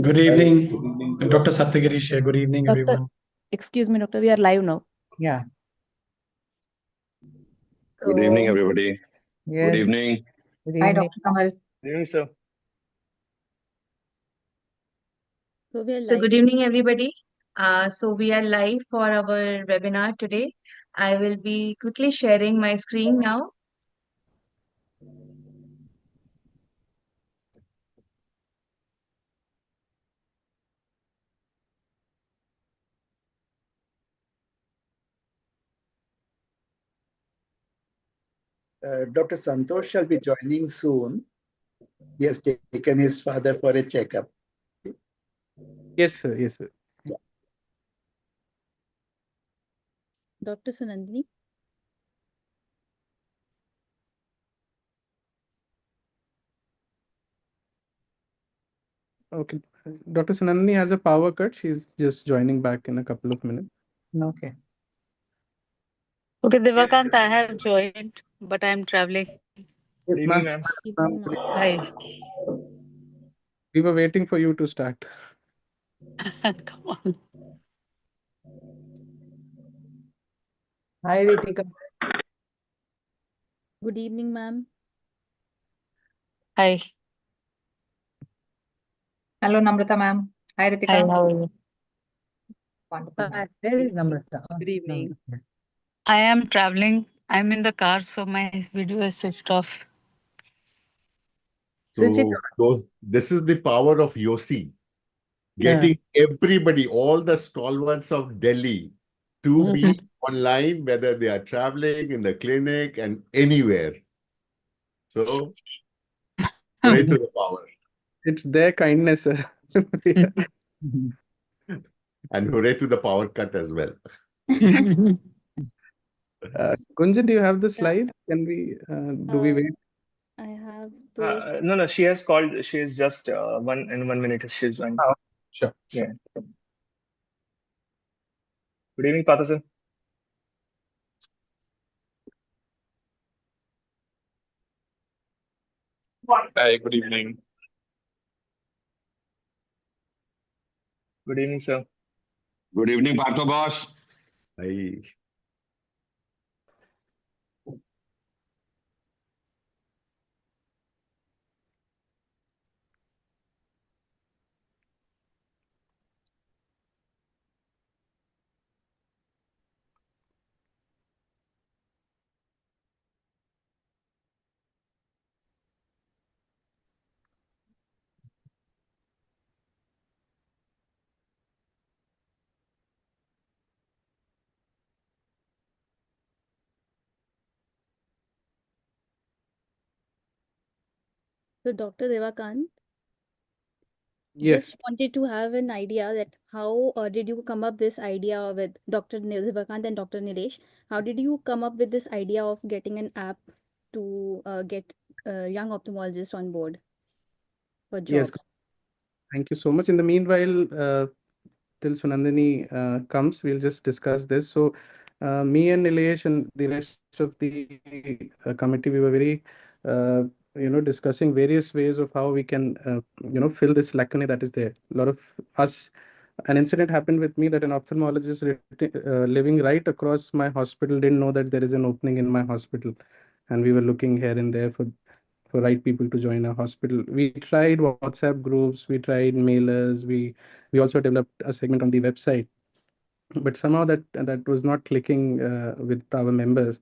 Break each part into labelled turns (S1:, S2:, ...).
S1: Good
S2: Hi,
S1: evening,
S2: good evening to
S1: Dr.
S2: all.
S1: Satyagirish here. Good evening,
S3: Doctor,
S1: everyone.
S3: excuse me, doctor, we are live now.
S4: Yeah.
S2: Good evening,
S3: So,
S2: everybody. Good
S4: Yes.
S2: evening.
S4: Good
S5: Hi,
S4: evening.
S5: Dr. Kamal.
S2: Good evening, sir.
S3: so we are
S5: So,
S3: live.
S5: good evening, everybody. So, we are live for our webinar today. I will be quickly sharing my screen now.
S6: Dr. Santosh shall be joining soon. He has taken his father for a checkup.
S7: Yes, sir. Yes, sir.
S3: Dr. Sunandini.
S7: Okay. Dr. Sanandini has a power cut. She's just joining back in a couple of minutes.
S4: Okay.
S8: Okay, Devakant, I have joined, but I'm traveling.
S2: Good evening, ma'am.
S3: Evening, ma'am.
S8: Hi.
S7: We were waiting for you to start.
S8: Come on.
S4: Hi, Ritika.
S3: Good evening, ma'am.
S8: Hi.
S5: Hello, Namrata ma'am. Hi,
S8: Hi,
S5: Ritika.
S8: how are you?
S5: Wonderful.
S8: Hi.
S4: Where is Namrata? Oh,
S8: Good evening.
S4: Namrata.
S8: I am traveling. I'm in the car, so my video is switched off.
S4: Switch it
S9: So this is the power of YOSI,
S7: Yeah.
S9: getting everybody, all the stalwarts of Delhi, to be online, whether they are traveling in the clinic and anywhere. So pray to the power.
S7: It's their kindness, sir. Yeah.
S4: on.
S9: And hooray to the power cut as well.
S7: Gunjan, do you have the slide? Can we, do we wait?
S3: I have those.
S2: No, she has called. She is just in 1 minute. She's joining.
S7: Oh, sure.
S2: Yeah. Good evening, Patterson.
S10: Hi, good evening.
S2: Good evening, sir.
S11: Good evening, Partho boss.
S9: I,
S3: So, Dr. Devakant,
S7: Yes.
S3: just wanted to have an idea that how did you come up this idea with Dr. Devakant and Dr. Nilesh? How did you come up with this idea of getting an app to get young ophthalmologists on board for
S7: Yes.
S3: jobs?
S7: Thank you so much. In the meanwhile, till Sunandini comes, we'll just discuss this. So, me and Nilesh and the rest of the committee, we were very, discussing various ways of how we can, fill this lacunae that is there. A lot of us, an incident happened with me that an ophthalmologist living right across my hospital didn't know that there is an opening in my hospital, and we were looking here and there for right people to join our hospital. We tried WhatsApp groups, we tried mailers, we also developed a segment on the website, but somehow that was not clicking with our members.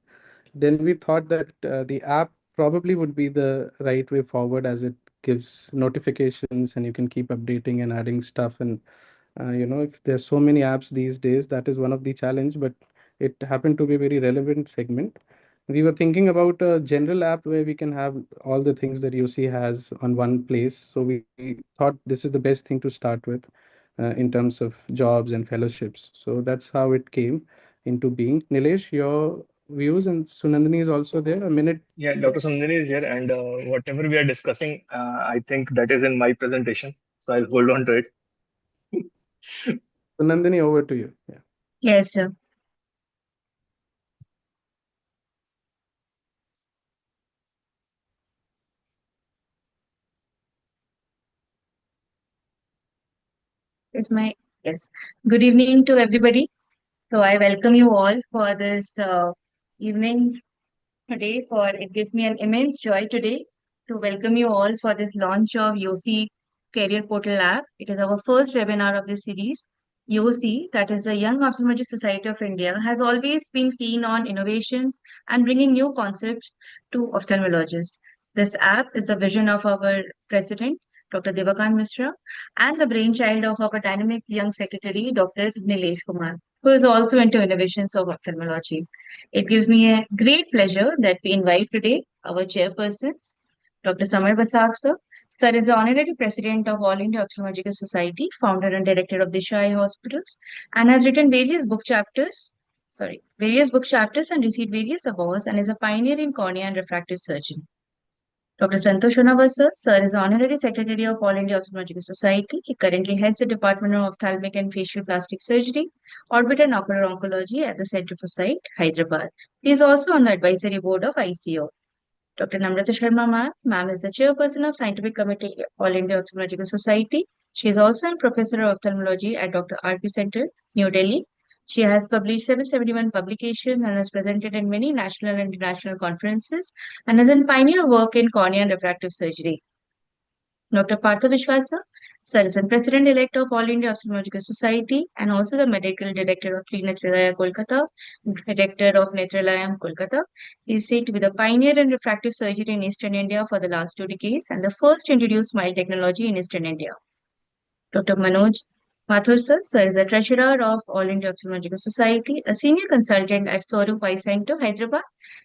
S7: Then we thought that the app probably would be the right way forward, as it gives notifications and you can keep updating and adding stuff. And if there's so many apps these days, that is one of the challenge, but it happened to be a very relevant segment. We were thinking about a general app where we can have all the things that UC has on one place. So we thought this is the best thing to start with in terms of jobs and fellowships. So that's how it came into being. Nilesh, your views, and Sunandini is also there. A minute.
S2: Yeah, Dr. Sundari is here, and whatever we are discussing, I think that is in my presentation. So I'll hold on to it.
S7: Sunandini, over to you. Yeah.
S5: Yes, sir. Is my yes. Good evening to everybody. So I welcome you all for this evening today. For it gives me an immense joy today to welcome you all for this launch of YOSI Career Portal app. It is our first webinar of this series. YOSI, that is the Young Ophthalmology Society of India, has always been keen on innovations and bringing new concepts to ophthalmologists. This app is the vision of our president, Dr. Devakant Mishra, and the brainchild of our dynamic young secretary, Dr. Nilesh Kumar, who is also into innovations of ophthalmology. It gives me a great pleasure that we invite today our chairpersons, Dr. Samar Basag sir. Sir is the honorary president of All India Ophthalmological Society, founder and director of Disha Eye Hospitals, and has written various book chapters and received various awards and is a pioneer in cornea and refractive surgery. Dr. Santosh Sir. Sir is Honorary Secretary of All India Ophthalmological Society. He currently heads the Department of Ophthalmic and Facial Plastic Surgery, Orbit and Ocular Oncology at the Center for Sight, Hyderabad. He is also on the advisory board of ICO. Dr. Namrata Sharma ma'am is the chairperson of Scientific Committee All India Ophthalmological Society. She is also a professor of ophthalmology at Dr. R.P. Center, New Delhi. She has published 771 publications and has presented in many national and international conferences and has done pioneer work in cornea and refractive surgery. Dr. Partha Vishwasa, Sir is the President-elect of All India Ophthalmological Society and also the Medical Director of Sri Netralaya Kolkata, Director of Netralayam Kolkata. He is said to be the pioneer in refractive surgery in Eastern India for the last 2 decades and the first to introduce smile technology in Eastern India. Dr. Manoj Mathur sir. Sir is the Treasurer of All India Ophthalmological Society, a senior consultant at Swaroop Eye Center, Hyderabad.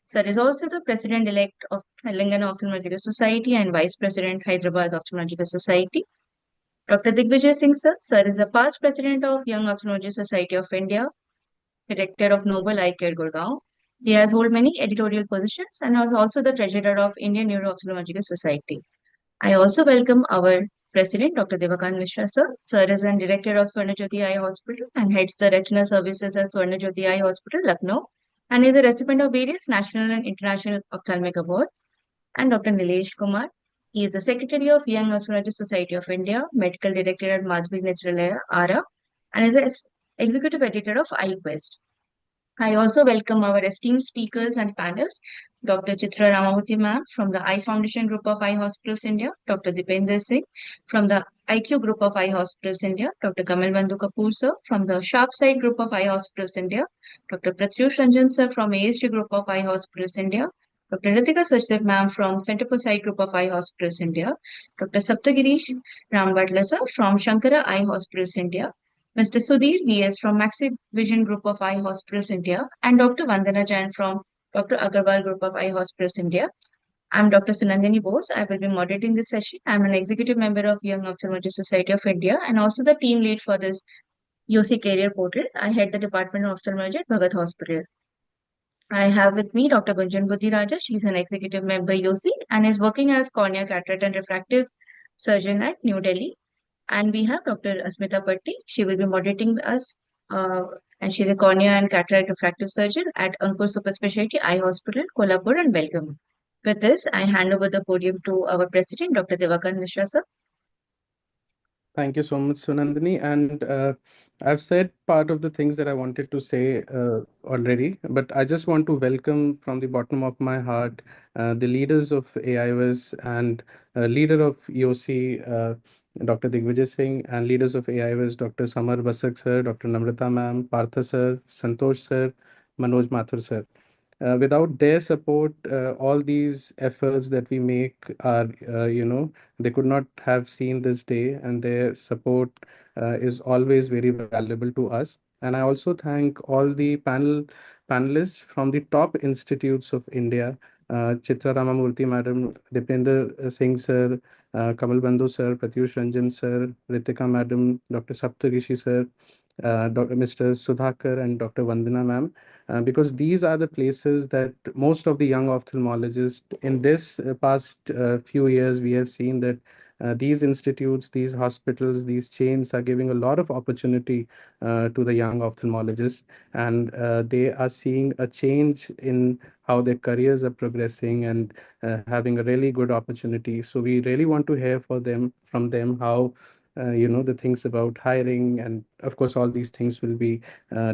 S5: Sir is also the President-elect of Telangana Ophthalmological Society and Vice President, Hyderabad Ophthalmological Society. Dr. Digvijay Singh sir. Sir is the past President of Young Ophthalmology Society of India, Director of Noble Eye Care Gurgaon. He has held many editorial positions and is also the Treasurer of Indian Neuro-Ophthalmological Society. I also welcome our President, Dr. Devakant Mishra, sir. Sir is an director of Swarnajyoti Eye Hospital and heads the retina services at Swarnajyoti Eye Hospital, Lucknow, and is a recipient of various national and international ophthalmic awards. And Dr. Nilesh Kumar. He is the Secretary of Young Ophthalmology Society of India, Medical Director at Madhvi Netralaya, ARA, and is the Executive Editor of iQuest. I also welcome our esteemed speakers and panels, Dr. Chitra Ramamurthy ma'am from the Eye Foundation Group of Eye Hospitals India, Dr. Dipender Singh from the IQ Group of Eye Hospitals India, Dr. Kamal Bandhu Kapoor sir from the Sharpside Group of Eye Hospitals India, Dr. Pratyush Ranjan sir from ASG Group of Eye Hospitals India, Dr. Ritika Sachdev ma'am from Center for Sight Group of Eye Hospitals India, Dr. Saptagirish Rambatla sir from Shankara Eye Hospitals India, Mr. Sudhir VS from Maxi Vision Group of Eye Hospitals India, and Dr. Vandana Jain from Dr. Agarwal Group of Eye Hospitals India. I'm Dr. Sunandini Bose. I will be moderating this session. I'm an executive member of Young Ophthalmology Society of India and also the team lead for this YOSI Career Portal. I head the Department of Ophthalmology at Bhagat Hospital. I have with me Dr. Gunjan Buddhi Raja. She's an executive member YOSI and is working as cornea, cataract and refractive surgeon at New Delhi. And we have Dr. Asmita Patti. She will be moderating us. And she's a cornea and cataract refractive surgeon at Ankur Super Specialty Eye Hospital, Kolhapur and Belgaum. With this, I hand over the podium to our president, Dr. Devakant Mishra, sir.
S7: Thank you so much, Sunandini. And I've said part of the things that I wanted to say already, but I just want to welcome from the bottom of my heart the leaders of AIVS and leader of YOSI, Dr. Digvijay Singh, and leaders of AIVS, Dr. Samar Basak sir, Dr. Namrata ma'am, Partha sir, Santosh sir, Manoj Mathur sir. Without their support, all these efforts that we make are, they could not have seen this day, and their support is always very valuable to us. And I also thank all the panelists from the top institutes of India, Chitra Ramamurthy Madam, Dipender Singh Sir, Kamal Bandhu Sir, Pratyush Ranjan Sir, Ritika Madam, Dr. Saptarishi Sir, Mr. Sudhakar and Dr. Vandana Ma'am, because these are the places that most of the young ophthalmologists in this past few years, we have seen that these institutes, these hospitals, these chains are giving a lot of opportunity to the young ophthalmologists, and they are seeing a change in how their careers are progressing and having a really good opportunity. So we really want to hear from them how the things about hiring, and of course, all these things will be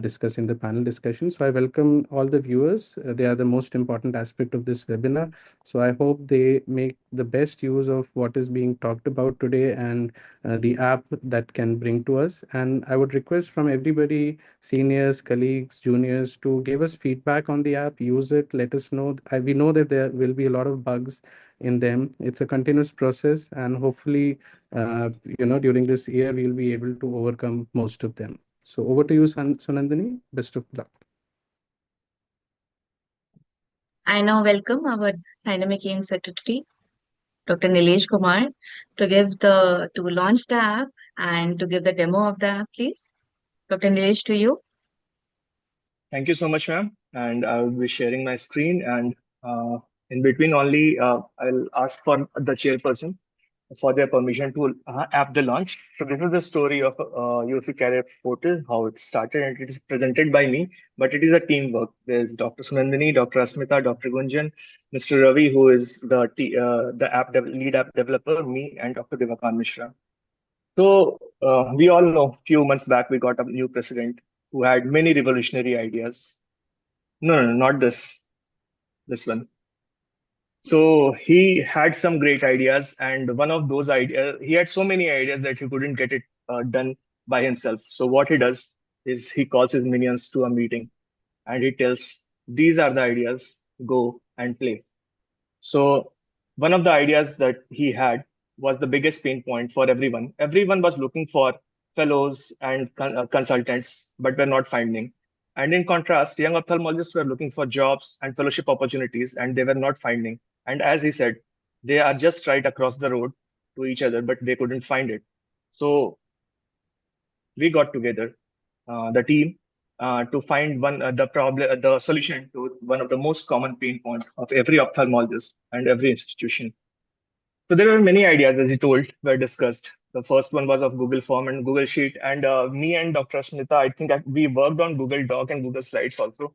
S7: discussed in the panel discussion. So I welcome all the viewers. They are the most important aspect of this webinar. So I hope they make the best use of what is being talked about today and the app that can bring to us. And I would request from everybody, seniors, colleagues, juniors, to give us feedback on the app, use it, let us know. We know that there will be a lot of bugs in them. It's a continuous process, and hopefully, during this year, we'll be able to overcome most of them. So over to you, Sunandini. Best of luck.
S5: I now welcome our Dynamic Aim Secretary, Dr. Nilesh Kumar, to launch the app and to give the demo of the app, please. Dr. Nilesh, to you.
S2: Thank you so much, ma'am. And I will be sharing my screen. And in between only, I'll ask for the chairperson for their permission to app the launch. So this is the story of YOSI Career Portal, how it started, and it is presented by me, but it is a teamwork. There's Dr. Sunandini, Dr. Asmita, Dr. Gunjan, Mr. Ravi, who is the lead app developer, me, and Dr. Devakan Mishra. So we all know, a few months back, we got a new president who had many revolutionary ideas. No, not this one. So he had some great ideas, and one of those ideas, he had so many ideas that he couldn't get it done by himself. So what he does is he calls his minions to a meeting, and he tells, "These are the ideas. Go and play." So one of the ideas that he had was the biggest pain point for everyone. Everyone was looking for fellows and consultants, but were not finding. And in contrast, young ophthalmologists were looking for jobs and fellowship opportunities, and they were not finding. And as he said, they are just right across the road to each other, but they couldn't find it. So we got together, the team, to find the solution to one of the most common pain points of every ophthalmologist and every institution. So there were many ideas, as you told, were discussed. The first one was of Google Form and Google Sheet, and me and Dr. Smita, I think we worked on Google Doc and Google Slides also,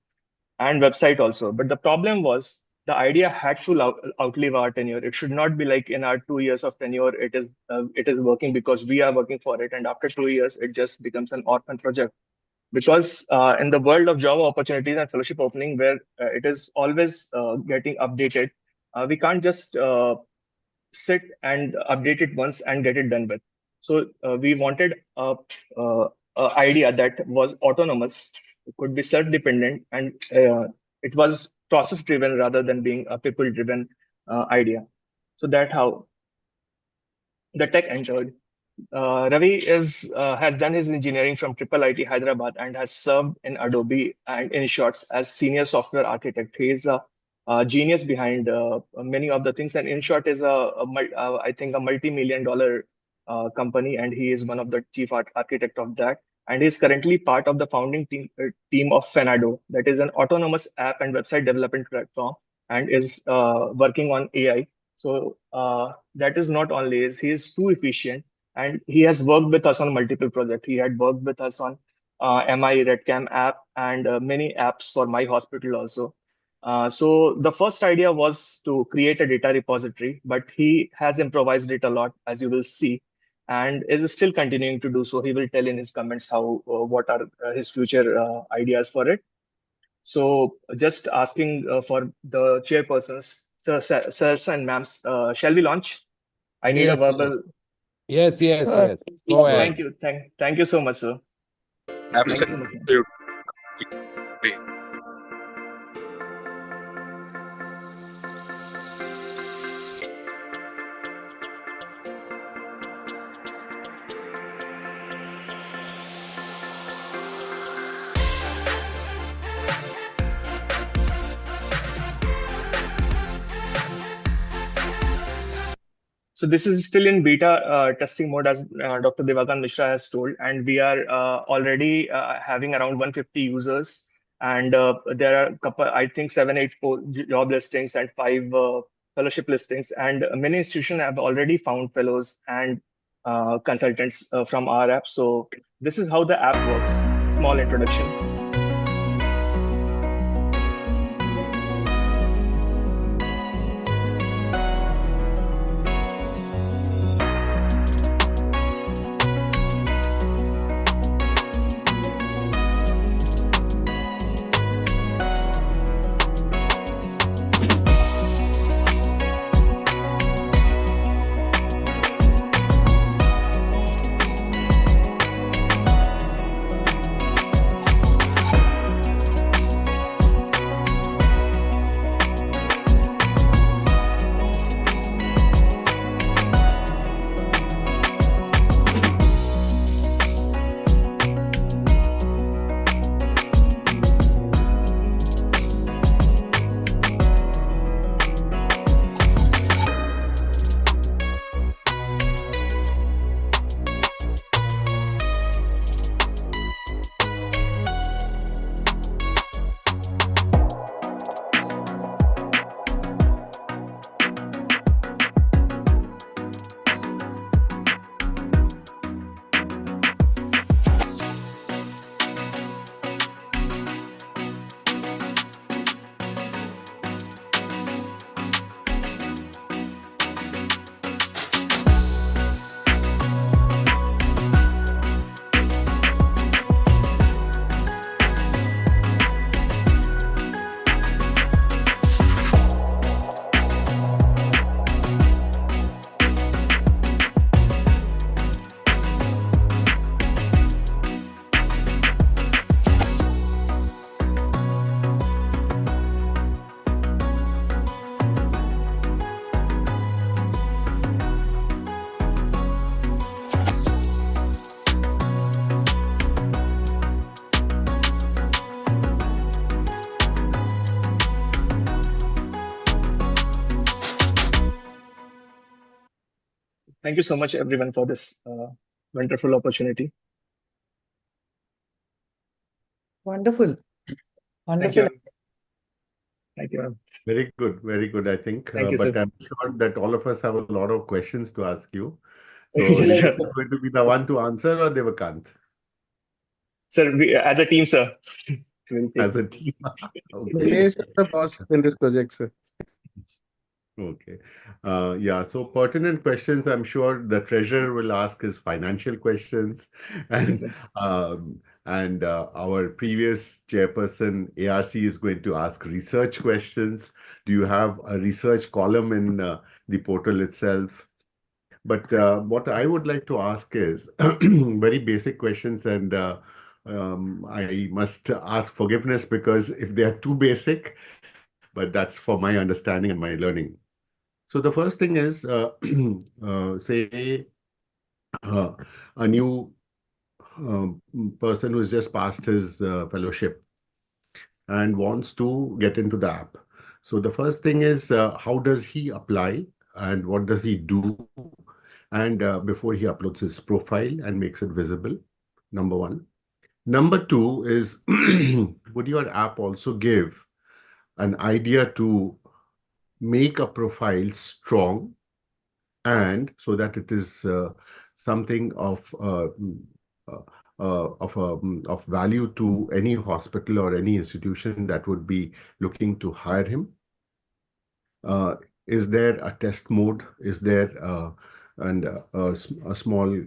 S2: and website also. But the problem was the idea had to outlive our tenure. It should not be like in our 2 years of tenure, it is working because we are working for it, and after 2 years, it just becomes an orphan project. Because in the world of job opportunities and fellowship opening, where it is always getting updated, we can't just sit and update it once and get it done with. So we wanted a idea that was autonomous, could be self-dependent, and it was process-driven rather than being a people-driven idea. So that how the tech entered. Ravi has done his engineering from Triple IT Hyderabad and has served in Adobe and InShots as senior software architect. He is a genius behind many of the things, and InShot is I think a multi-million-dollar company, and he is one of the chief architect of that. And he is currently part of the founding team of Fenado, that is an autonomous app and website development platform, and is working on AI. So that is not only he is too efficient, and he has worked with us on multiple projects. He had worked with us on MI RedCam app and many apps for my hospital also. So the first idea was to create a data repository, but he has improvised it a lot, as you will see, and is still continuing to do so. He will tell in his comments what are his future ideas for it. So just asking for the chairpersons, sirs and ma'ams, shall we launch? I need a
S1: Yes,
S2: verbal.
S1: yes, yes,
S8: Sure.
S1: yes. Go ahead.
S2: Thank you. Thank you so much, sir. Thank you so much.
S10: Absolutely.
S2: So this is still in beta testing mode, as Dr. Devakan Mishra has told, and we are already having around 150 users, and there are a couple, I think 7, 8 job listings and 5 fellowship listings, and many institutions have already found fellows and consultants from our app. So this is how the app works. Small introduction. thank you so much, everyone, for this wonderful opportunity.
S4: Wonderful.
S2: Thank
S4: Wonderful.
S2: you. Thank you, ma'am.
S9: Very good, I think.
S2: Thank you,
S9: But
S2: sir.
S9: I'm sure that all of us have a lot of questions to ask you. So
S2: Yes,
S9: you
S2: sir.
S9: are going to be the one to answer, or Devakant?
S2: Sir, as a team, sir, we'll take
S9: As a team. Okay.
S7: Nilesh is the boss in this project, sir.
S9: Okay. Yeah, so pertinent questions, I'm sure the treasurer will ask his financial questions,
S2: Yes,
S9: and
S2: sir.
S9: our previous chairperson, ARC, is going to ask research questions. Do you have a research column in the portal itself? But what I would like to ask is very basic questions, and I must ask forgiveness because if they are too basic, but that's for my understanding and my learning. So the first thing is, say, uh, a new person who has just passed his fellowship and wants to get into the app. So the first thing is, how does he apply and what does he do? And before he uploads his profile and makes it visible, number one. Number two is, would your app also give an idea to make a profile strong, and so that it is something of value to any hospital or any institution that would be looking to hire him? Is there a test mode? Is there a small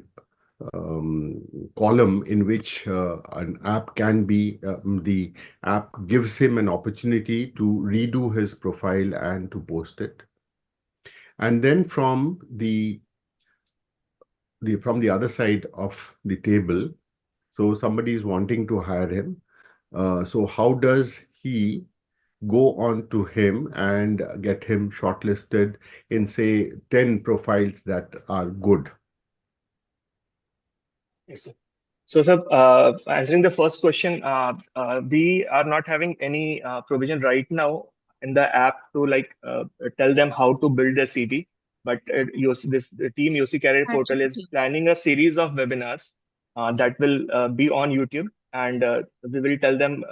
S9: column in which an app can be, the app gives him an opportunity to redo his profile and to post it? And then from the other side of the table, so somebody is wanting to hire him. So how does he go on to him and get him shortlisted in, say, 10 profiles that are good?
S2: Yes, sir. So, sir, answering the first question, we are not having any provision right now in the app to tell them how to build their CV. But the team YOSI Career Portal is
S5: ChatGPT.
S2: planning a series of webinars that will be on YouTube, and we will tell them.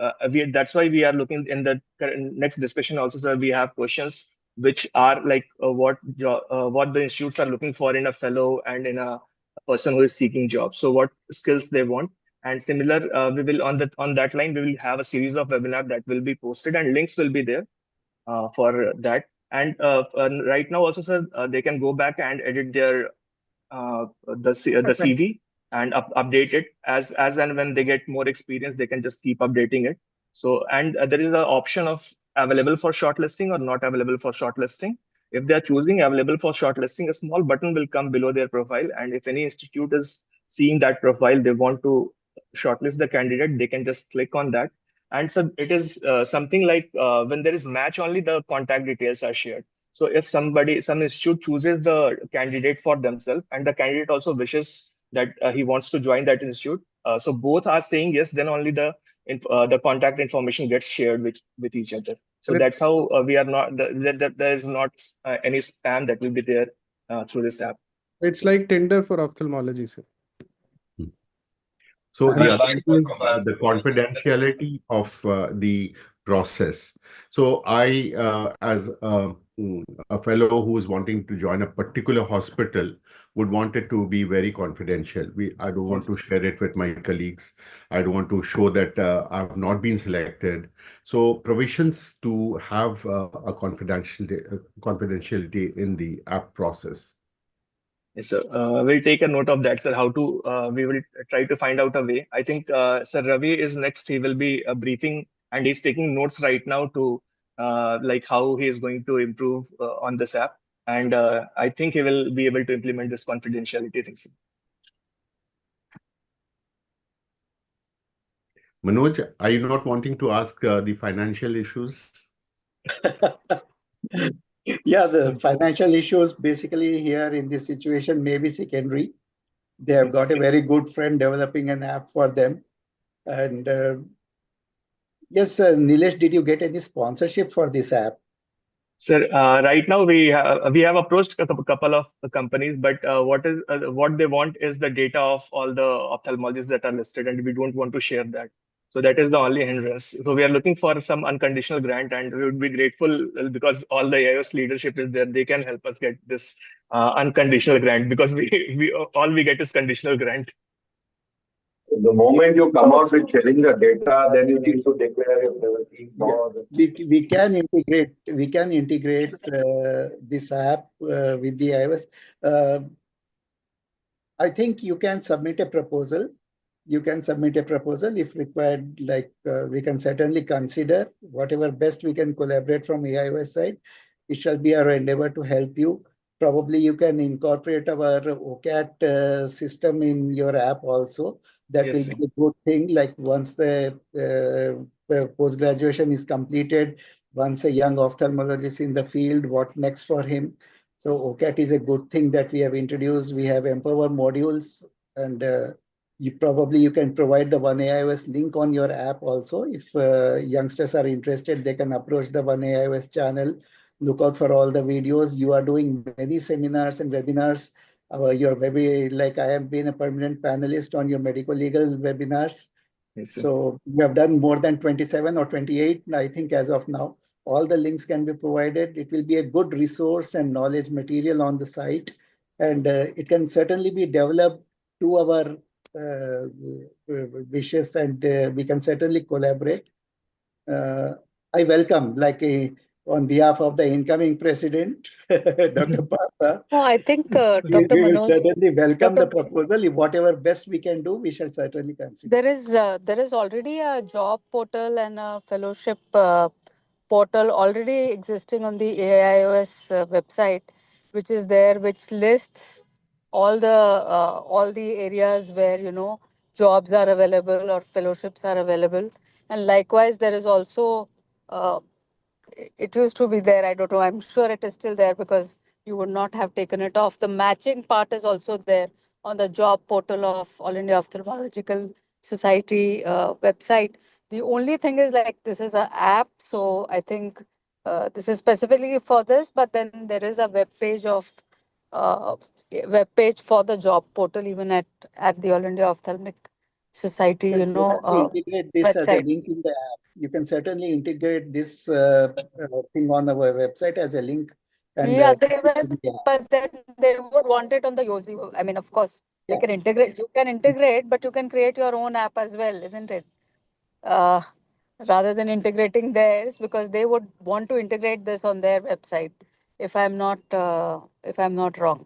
S2: That's why we are looking in the next discussion also, sir. We have questions which are like what the institutes are looking for in a fellow and in a person who is seeking jobs. So what skills they want, and similar, we will on that line we will have a series of webinar that will be posted, and links will be there for that. And right now also, sir, they can go back and edit their the
S4: Perfect.
S2: CV and update it as and when they get more experience, they can just keep updating it. So, and there is an option of available for shortlisting or not available for shortlisting. If they are choosing available for shortlisting, a small button will come below their profile, and if any institute is seeing that profile, they want to shortlist the candidate, they can just click on that. And so it is something like when there is match, only the contact details are shared. So if some institute chooses the candidate for themselves, and the candidate also wishes that he wants to join that institute, so both are saying yes, then only the contact information gets shared with each other. So
S7: But
S2: that's how we are not there is not any spam that will be there through this app.
S7: it's like Tinder for ophthalmology, sir.
S9: So the
S10: Yeah,
S9: other
S10: like
S9: thing is the confidentiality of the process. So I, as a fellow who is wanting to join a particular hospital, would want it to be very confidential. I don't want to share it with my colleagues. I don't want to show that I've not been selected. So provisions to have a confidentiality in the app process.
S2: Yes, sir. We'll take a note of that, sir. How to we will try to find out a way. I think Sir Ravi is next. He will be briefing, and he's taking notes right now to like how he is going to improve on this app. And I think he will be able to implement this confidentiality thing, sir.
S9: Manoj, are you not wanting to ask the financial issues?
S6: Yeah, the financial issues basically here in this situation may be secondary. They have got a very good friend developing an app for them. And yes, Nilesh, did you get any sponsorship for this app?
S2: Sir, right now we have approached a couple of companies, but what they want is the data of all the ophthalmologists that are listed, and we don't want to share that. So that is the only hindrance. So we are looking for some unconditional grant, and we would be grateful because all the AIOS leadership is there. They can help us get this unconditional grant because we all we get is conditional grant.
S11: The moment you come out with sharing the data, then you need to declare if there will be more.
S6: We can integrate this app with the iOS. I think you can submit a proposal. You can submit a proposal if required. Like we can certainly consider whatever best we can collaborate from iOS side. It shall be our endeavor to help you. Probably you can incorporate our OCAT system in your app also. That
S2: Yes,
S6: will
S2: sir.
S6: be a good thing. Like once the post graduation is completed, once a young ophthalmologist in the field, what next for him? So OCAT is a good thing that we have introduced. We have Empower modules, and you can provide the One AIOS link on your app also. If youngsters are interested, they can approach the One AIOS channel. Look out for all the videos. You are doing many seminars and webinars. You're very, like I have been a permanent panelist on your medical legal webinars.
S2: Yes, sir.
S6: So we have done more than 27 or 28, I think, as of now. All the links can be provided. It will be a good resource and knowledge material on the site. And it can certainly be developed to our wishes, and we can certainly collaborate. I welcome, on behalf of the incoming president, Dr. Partha,
S8: No, I think
S6: we
S8: Dr.
S6: will
S8: Manoj,
S6: certainly welcome the
S8: Dr.
S6: proposal. If whatever best we can do, we shall certainly consider.
S8: There is already a job portal and a fellowship portal already existing on the AIOS website, which is there, which lists all the areas where jobs are available or fellowships are available, and likewise there is also uh, it used to be there. I don't know. I'm sure it is still there because you would not have taken it off. The matching part is also there on the job portal of All India Ophthalmological Society website. The only thing is like this is an app, so I think this is specifically for this. But then there is a uh, web page for the job portal even at the All India Ophthalmic Society,
S6: You can certainly integrate this as a
S8: website.
S6: link in the app. You can certainly integrate this thing on our website as a link and
S8: Yeah, they
S6: keep it
S8: will,
S6: in the app.
S8: but then they would want it on the YOSI. I mean, of course, they
S6: Yeah.
S8: can integrate. You can integrate, but you can create your own app as well, isn't it? Uh, Rather than integrating theirs, because they would want to integrate this on their website. If I'm not wrong.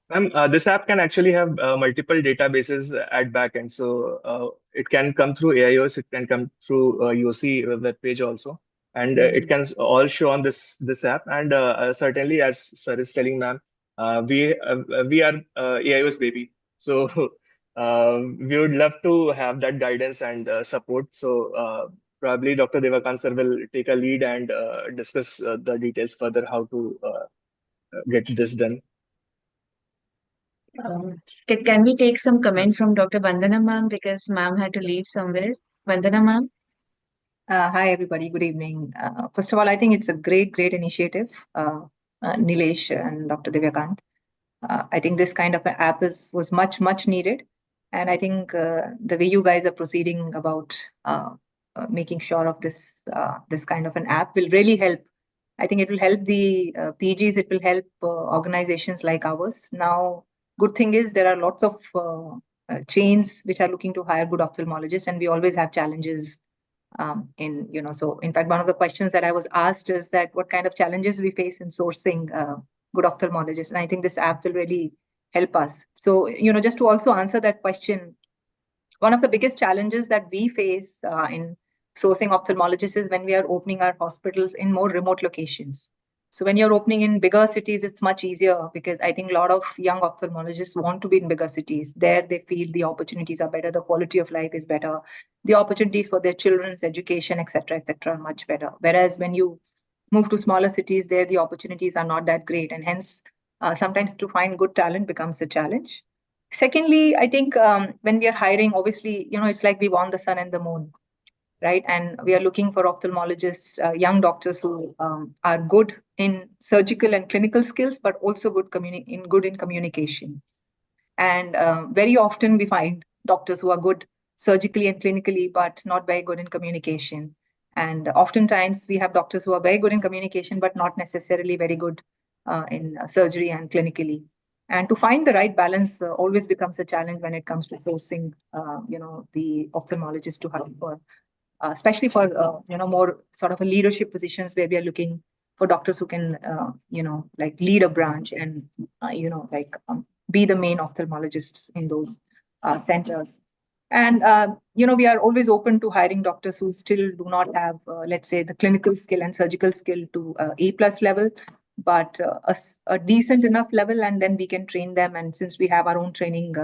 S2: Ma'am, this app can actually have multiple databases at backend. So it can come through AIOS, it can come through YOSI web page also, and it can all show on this app. And certainly, as Sir is telling, ma'am, we are AIOS baby. So we would love to have that guidance and support. So probably Dr. Devakant sir will take a lead and discuss the details further how to get this done.
S5: Can we take some comment from Dr. Vandana ma'am because ma'am had to leave somewhere? Vandana ma'am?
S12: Hi, everybody. Good evening. First of all, I think it's a great initiative, Nilesh and Dr. Divyakant. I think this kind of an app was much needed. And I think the way you guys are proceeding about making sure of this kind of an app will really help. I think it will help the PGs, it will help organizations like ours. Now, good thing is there are lots of chains which are looking to hire good ophthalmologists, and we always have challenges so in fact, one of the questions that I was asked is that what kind of challenges we face in sourcing good ophthalmologists. And I think this app will really help us. So, just to also answer that question, one of the biggest challenges that we face in sourcing ophthalmologists is when we are opening our hospitals in more remote locations. So when you're opening in bigger cities, it's much easier because I think a lot of young ophthalmologists want to be in bigger cities. There they feel the opportunities are better, the quality of life is better, the opportunities for their children's education, etc., are much better. Whereas when you move to smaller cities, there the opportunities are not that great, and hence sometimes to find good talent becomes a challenge. Secondly, I think when we are hiring, obviously, it's like we want the sun and the moon. right? And we are looking for ophthalmologists, young doctors who are good in surgical and clinical skills, but also good in communication. And very often we find doctors who are good surgically and clinically, but not very good in communication. And oftentimes we have doctors who are very good in communication, but not necessarily very good in surgery and clinically. And to find the right balance always becomes a challenge when it comes to sourcing, the ophthalmologist to hire for, especially for more sort of a leadership positions where we are looking for doctors who can like lead a branch and be the main ophthalmologists in those centers. And we are always open to hiring doctors who still do not have, let's say, the clinical skill and surgical skill to A+ level, but a decent enough level, and then we can train them. And since we have our own training,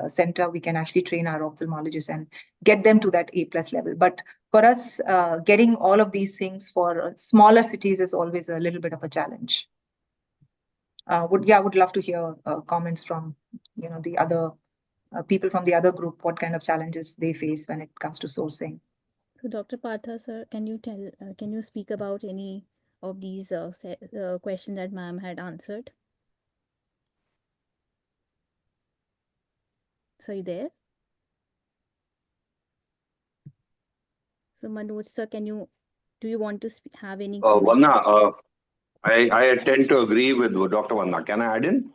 S12: center, we can actually train our ophthalmologists and get them to that A+ level. But for us, getting all of these things for smaller cities is always a little bit of a challenge. Would love to hear comments from the other people from the other group, what kind of challenges they face when it comes to sourcing.
S3: So, Dr. Partha, sir, can you speak about any of these questions that ma'am had answered? So, you there? So, Manoj, sir, do you want to have any comment?
S11: Vanna, I tend to agree with Dr. Vanna. Can I add in?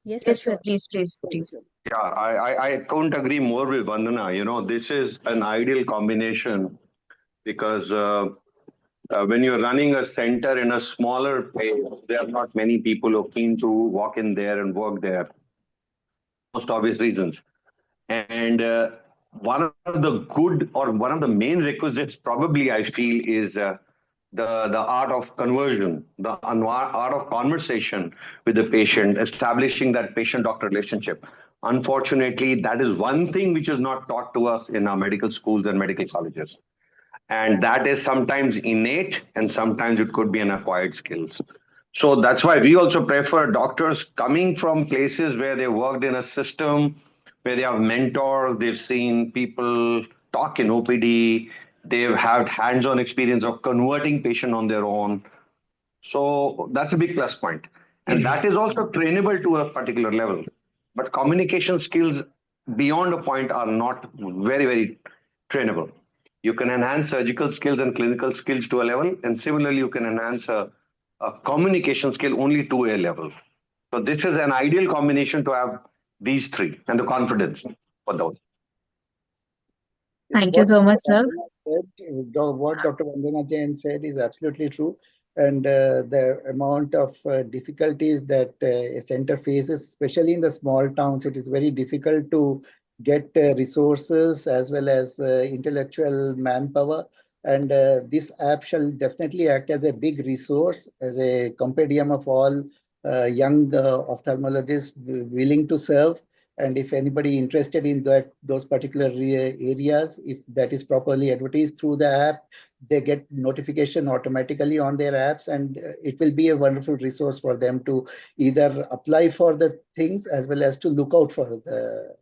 S3: Yes,
S5: Yes,
S3: sure.
S5: sir. Please.
S11: Yeah, I couldn't agree more with Vandana. This is an ideal combination because when you're running a center in a smaller place, there are not many people who are keen to walk in there and work there. Most obvious reasons. And one of the main requisites, probably I feel, is the art of conversion, the art of conversation with the patient, establishing that patient-doctor relationship. Unfortunately, that is one thing which is not taught to us in our medical schools and medical colleges. And that is sometimes innate and sometimes it could be an acquired skills. So that's why we also prefer doctors coming from places where they worked in a system, where they have mentors, they've seen people talk in OPD, they've had hands-on experience of converting patient on their own. So that's a big plus point. And that is also trainable to a particular level. But communication skills beyond a point are not very, very trainable. You can enhance surgical skills and clinical skills to a level, and similarly, you can enhance a communication skill only to a level. So this is an ideal combination to have these three and the confidence for those.
S5: Thank you so much, sir.
S6: What Dr. Vandana Jain said is absolutely true. And the amount of difficulties that a center faces, especially in the small towns, it is very difficult to get resources as well as intellectual manpower. And this app shall definitely act as a big resource, as a compendium of all young ophthalmologists willing to serve. And if anybody interested in those particular areas, if that is properly advertised through the app, they get notification automatically on their apps, and it will be a wonderful resource for them to either apply for the things as well as to look out for the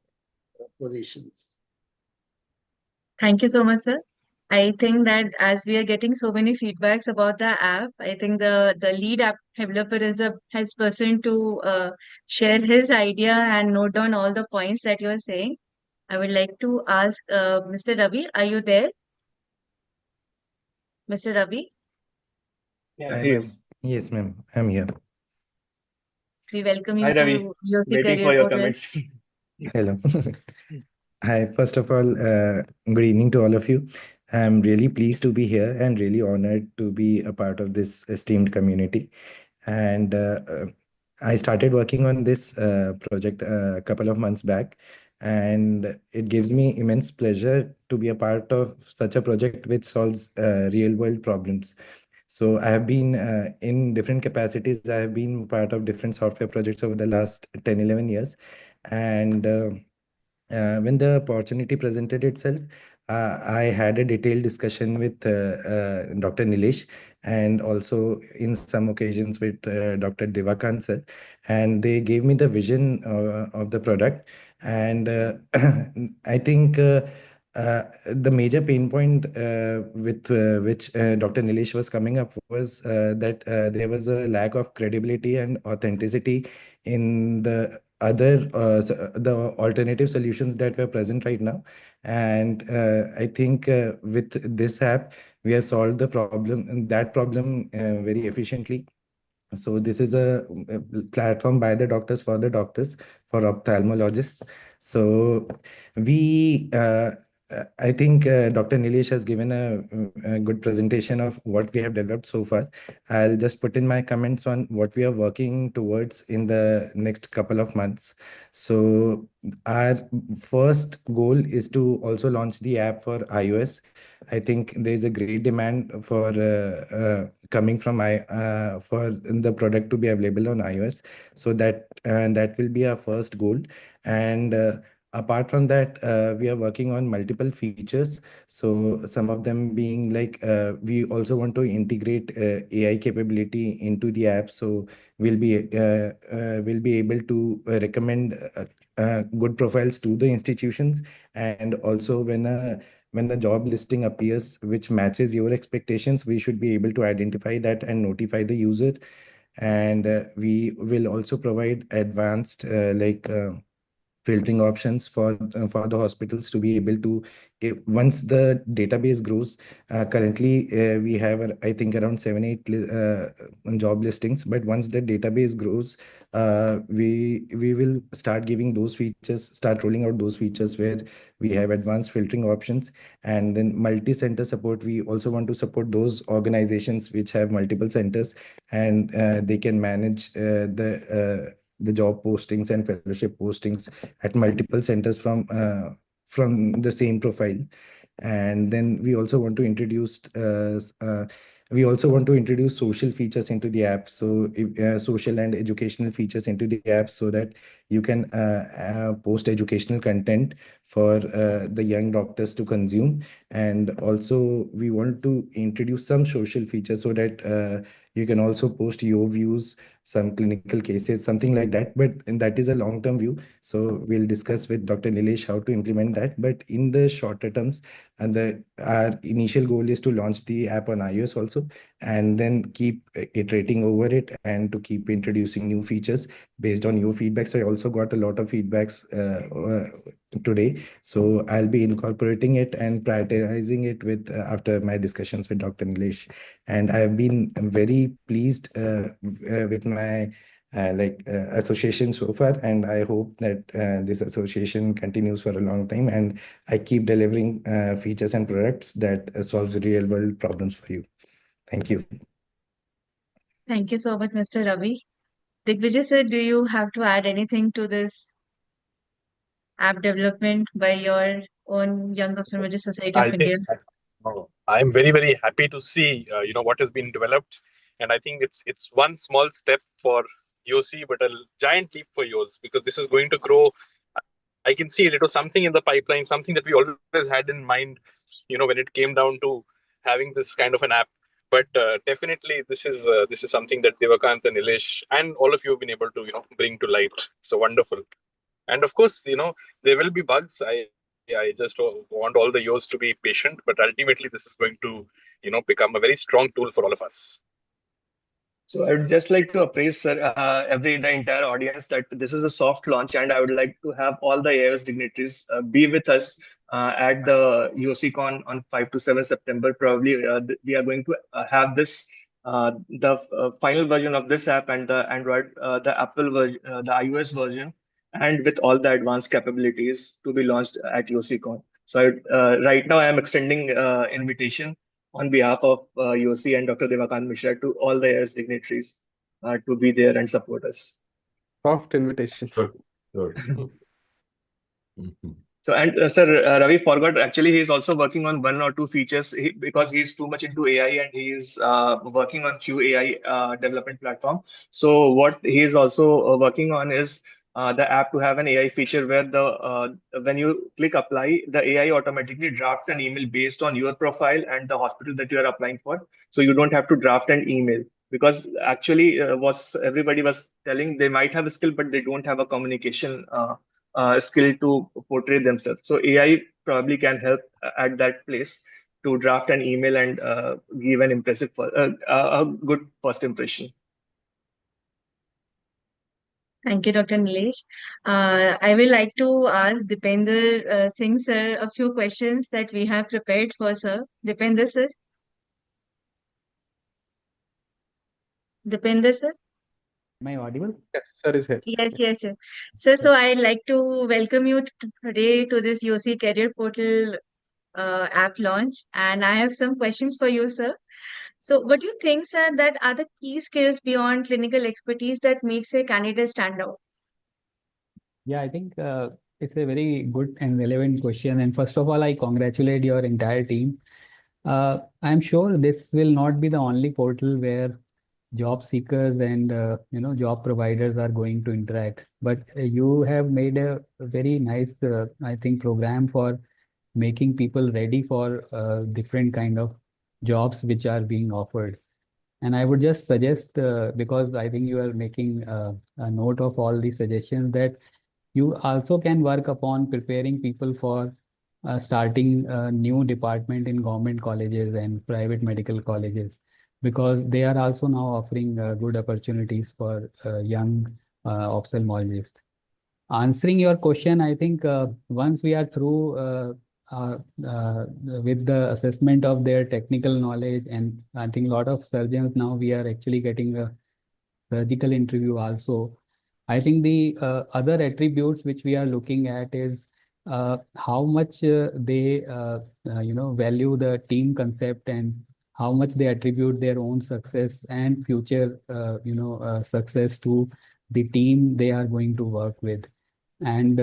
S6: positions.
S5: Thank you so much, sir. I think that as we are getting so many feedbacks about the app, I think the lead app developer is the best person to share his idea and note down all the points that you are saying. I would like to ask Mr. Ravi, are you there? Mr. Ravi,
S2: Yeah, he is.
S13: Yes, ma'am. I'm here.
S5: we welcome
S2: Hi,
S5: you
S2: Ravi.
S5: to YOSI
S2: Waiting
S5: Career
S2: for your
S5: Portal.
S2: comments.
S13: Hello. Hi, first of all, good evening to all of you. I'm really pleased to be here and really honored to be a part of this esteemed community. And I started working on this project a couple of months back, and it gives me immense pleasure to be a part of such a project which solves real world problems. So I have been in different capacities. I have been part of different software projects over the last 10, 11 years. And when the opportunity presented itself, I had a detailed discussion with Dr. Nilesh, and also in some occasions with Dr. Devakant sir, and they gave me the vision of the product. And I think the major pain point with which Dr. Nilesh was coming up was that there was a lack of credibility and authenticity in the other the alternative solutions that were present right now. And I think with this app, we have solved the problem, that problem very efficiently. So this is a platform by the doctors for the doctors, for ophthalmologists. So we, I think Dr. Nilesh has given a good presentation of what we have developed so far. I'll just put in my comments on what we are working towards in the next couple of months. So our first goal is to also launch the app for iOS. I think there is a great demand for coming from for the product to be available on iOS. So that will be our first goal. And apart from that, we are working on multiple features. So some of them being like we also want to integrate AI capability into the app. So we'll be able to recommend good profiles to the institutions. And also when the job listing appears which matches your expectations, we should be able to identify that and notify the user. And we will also provide advanced filtering options for the hospitals to be able to, once the database grows. Currently we have I think around 7 8 job listings, but once the database grows, we will start giving those features, start rolling out those features where we have advanced filtering options. And then multi-center support, we also want to support those organizations which have multiple centers, and they can manage the job postings and fellowship postings at multiple centers from the same profile. And then we also want to introduce social features into the app. So social and educational features into the app, so that you can post educational content for the young doctors to consume. And also we want to introduce some social features so that you can also post your views, some clinical cases, something like that. But and that is a long-term view. So we'll discuss with Dr. Nilesh how to implement that. But in the shorter terms, and our initial goal is to launch the app on iOS also, and then keep iterating over it and to keep introducing new features based on your feedbacks. I also got a lot of feedbacks today, so I'll be incorporating it and prioritizing it with after my discussions with Dr. Nilesh. And I've been very pleased with my association so far, and I hope that this association continues for a long time, and I keep delivering features and products that solves real world problems for you. Thank you.
S5: Thank you so much, Mr. Ravi. Digvijay sir, do you have to add anything to this app development by your own Young Ophthalmologist Society of
S10: I
S5: India?
S10: think I'm very, very happy to see what has been developed, and I think it's one small step for YOSI, but a giant leap for yours, because this is going to grow. I can see it. It was something in the pipeline, something that we always had in mind, when it came down to having this kind of an app. But definitely, this is something that Devakant and Nilesh and all of you have been able to bring to light. So wonderful. And of course, there will be bugs. I just want all the YOs to be patient, but ultimately this is going to become a very strong tool for all of us.
S2: So I would just like to appraise, sir, the entire audience, that this is a soft launch, and I would like to have all the AIS dignitaries be with us at the YOSICon on 5 to 7 September. Probably we are going to have this the final version of this app and the Android, the Apple version, the iOS version, and with all the advanced capabilities to be launched at YOSICon. So right now I am extending invitation on behalf of YOSI and Dr. Devakant Mishra to all the AIS dignitaries to be there and support us.
S7: Soft invitation.
S9: Sure.
S2: So, and sir, Ravi forgot, actually, he is also working on one or two features because he is too much into AI, and he is working on few AI development platform. So what he is also working on is the app to have an AI feature where when you click apply, the AI automatically drafts an email based on your profile and the hospital that you are applying for. So you don't have to draft an email, because actually everybody was telling they might have a skill, but they don't have a communication skill to portray themselves. So AI probably can help at that place to draft an email and give an a good first impression.
S5: Thank you, Dr. Nilesh. I will like to ask Dipender Singh sir a few questions that we have prepared for sir. Dipender sir. Dipender sir.
S14: Am I audible?
S7: Yes, sir is here.
S5: Yes, yes, sir. Sir, so I'd like to welcome you today to this YOSI Career Portal app launch, and I have some questions for you, sir. So, what do you think, sir, that are the key skills beyond clinical expertise that makes a candidate stand out?
S14: Yeah, I think it's a very good and relevant question. And first of all, I congratulate your entire team. I'm sure this will not be the only portal where job seekers and job providers are going to interact. But you have made a very nice, I think, program for making people ready for different kind of jobs which are being offered. And I would just suggest, because I think you are making a note of all the suggestions, that you also can work upon preparing people for starting a new department in government colleges and private medical colleges, because they are also now offering good opportunities for young ophthalmologists. Answering your question, I think once we are through uh, uh, with the assessment of their technical knowledge, and I think a lot of surgeons now we are actually getting a surgical interview also. I think the other attributes which we are looking at is how much they value the team concept, and how much they attribute their own success and future success to the team they are going to work with. And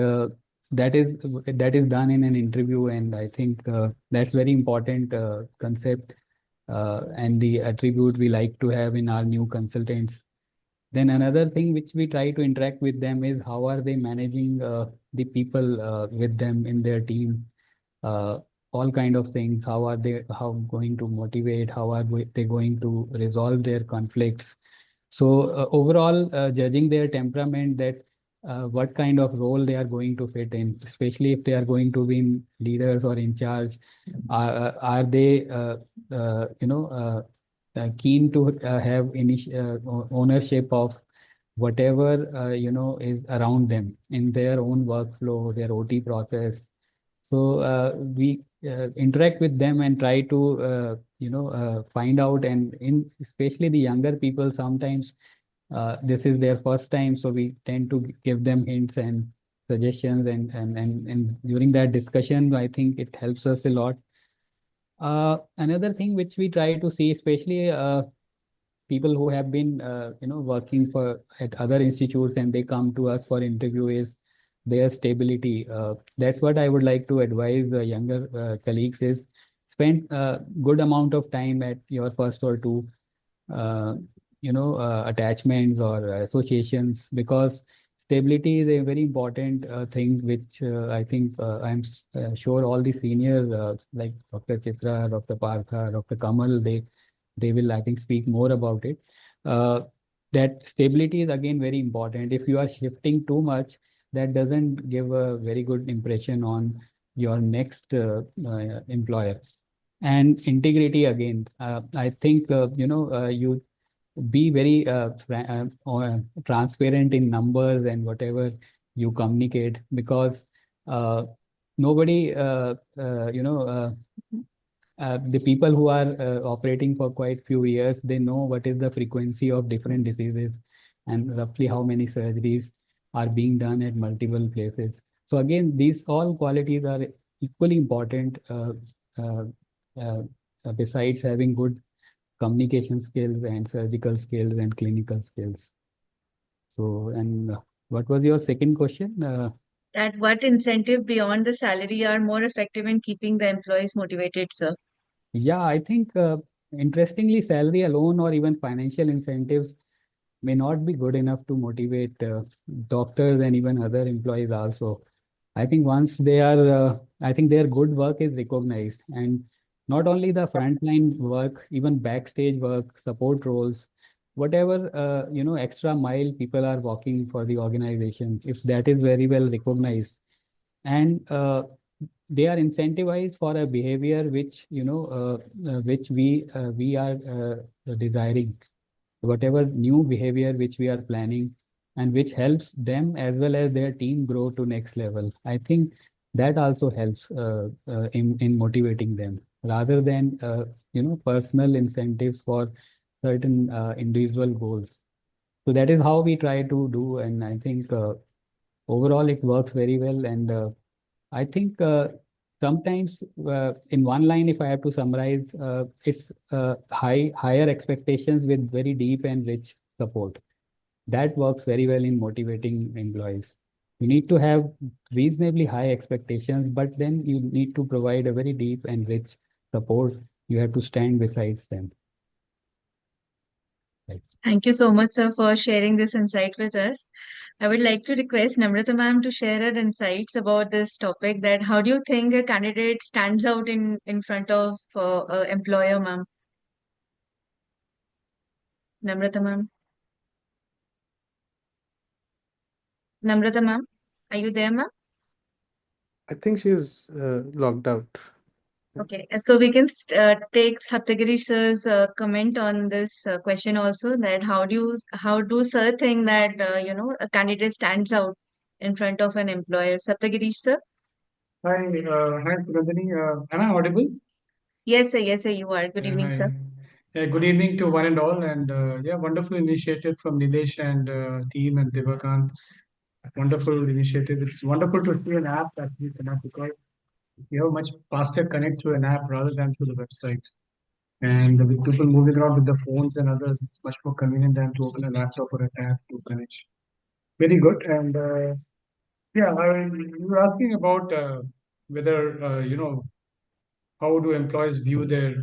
S14: that is done in an interview, and I think that's very important concept and the attribute we like to have in our new consultants. Then another thing which we try to interact with them is how are they managing the people with them in their team, uh, all kind of things. How going to motivate, how are they going to resolve their conflicts. So overall, judging their temperament, that what kind of role they are going to fit in, especially if they are going to be in leaders or in charge. Are they keen to have ownership of whatever is around them in their own workflow, their OT process. So we interact with them and try to find out, and in especially the younger people, sometimes this is their first time, so we tend to give them hints and suggestions, and during that discussion, I think it helps us a lot. Another thing which we try to see, especially people who have been working for at other institutes and they come to us for interview, is their stability. That's what I would like to advise the younger colleagues, is spend a good amount of time at your first or two attachments or associations, because stability is a very important thing which I think I'm sure all the senior like Dr. Chitra, Dr. Partha, Dr. Kamal, they will, I think, speak more about it. That stability is again very important. If you are shifting too much, that doesn't give a very good impression on your next employer. And integrity again, I think you be very transparent in numbers and whatever you communicate, because nobody the people who are operating for quite few years, they know what is the frequency of different diseases and roughly how many surgeries are being done at multiple places. So again, these all qualities are equally important uh, uh, besides having good communication skills and surgical skills and clinical skills. So, and what was your second question?
S5: That what incentive beyond the salary are more effective in keeping the employees motivated, sir?
S14: Yeah, I think interestingly, salary alone or even financial incentives may not be good enough to motivate doctors and even other employees also. I think once they are, I think their good work is recognized, and not only the frontline work, even backstage work, support roles, whatever extra mile people are walking for the organization, if that is very well recognized, and they are incentivized for a behavior which which we are desiring, whatever new behavior which we are planning, and which helps them as well as their team grow to next level. I think that also helps in motivating them, rather than personal incentives for certain individual goals. So that is how we try to do, and I think overall it works very well. And I think sometimes in one line, if I have to summarize, it's higher expectations with very deep and rich support. That works very well in motivating employees. You need to have reasonably high expectations, but then you need to provide a very deep and rich support. You have to stand beside them. Right.
S5: Thank you so much, sir, for sharing this insight with us. I would like to request Namrata ma'am to share her insights about this topic, that how do you think a candidate stands out in front of employer, ma'am? Namrata ma'am. Namrata ma'am, are you there, ma'am?
S7: I think she's logged out.
S5: Okay, so we can take Saptagiri sir's comment on this question also, that how do sir think that a candidate stands out in front of an employer? Saptagiri sir?
S15: Hi, Pradhani. Am I audible?
S5: Yes, sir, you are. Good evening,
S15: Hi.
S5: sir.
S15: Good evening to one and all. And yeah, wonderful initiative from Nilesh and team and Devakant. Wonderful initiative. It's wonderful to see an app that you connect, because you have much faster connect to an app rather than through the website. And with people moving around with the phones and others, it's much more convenient than to open a laptop or a tab to connect. Very good. And yeah, you were asking about whether, how do employees view their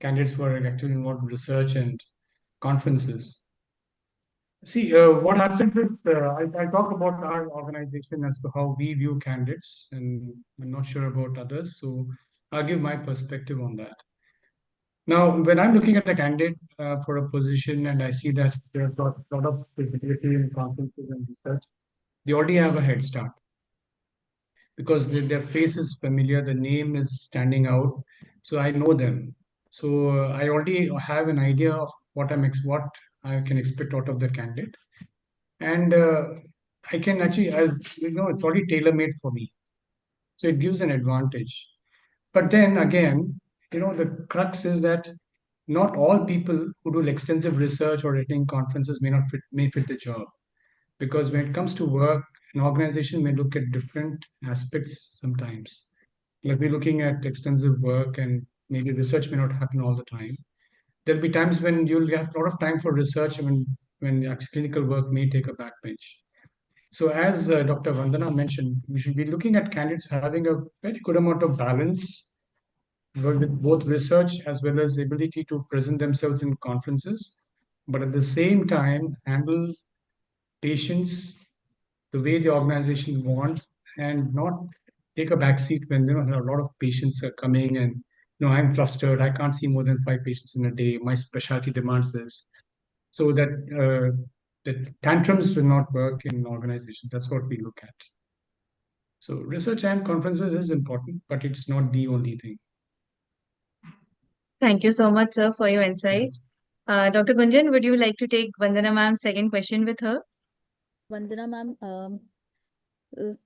S15: candidates who are actually involved in research and conferences. See, what happens is, I talk about our organization as to how we view candidates, and I'm not sure about others, so I'll give my perspective on that. Now, when I'm looking at a candidate for a position and I see that they've got a lot of visibility in conferences and research, they already have a head start, because their face is familiar, the name is standing out, so I know them. So I already have an idea of what I can expect out of the candidate, and I can actually, it's already tailor made for me, so it gives an advantage. But then again, the crux is that not all people who do extensive research or attending conferences may fit the job, because when it comes to work, an organization may look at different aspects sometimes. Like we're looking at extensive work, and maybe research may not happen all the time. There'll be times when you'll have a lot of time for research, when the clinical work may take a backbench. So as Dr. Vandana mentioned, we should be looking at candidates having a very good amount of balance with both research as well as ability to present themselves in conferences, but at the same time handle patients the way the organization wants, and not take a back seat when a lot of patients are coming, and I'm flustered, I can't see more than 5 patients in a day, my specialty demands this. So that tantrums will not work in an organization. That's what we look at. So research and conferences is important, but it's not the only thing.
S5: Thank you so much, sir, for your insights. Dr. Gunjan, would you like to take Vandana ma'am's second question with her?
S3: Vandana ma'am,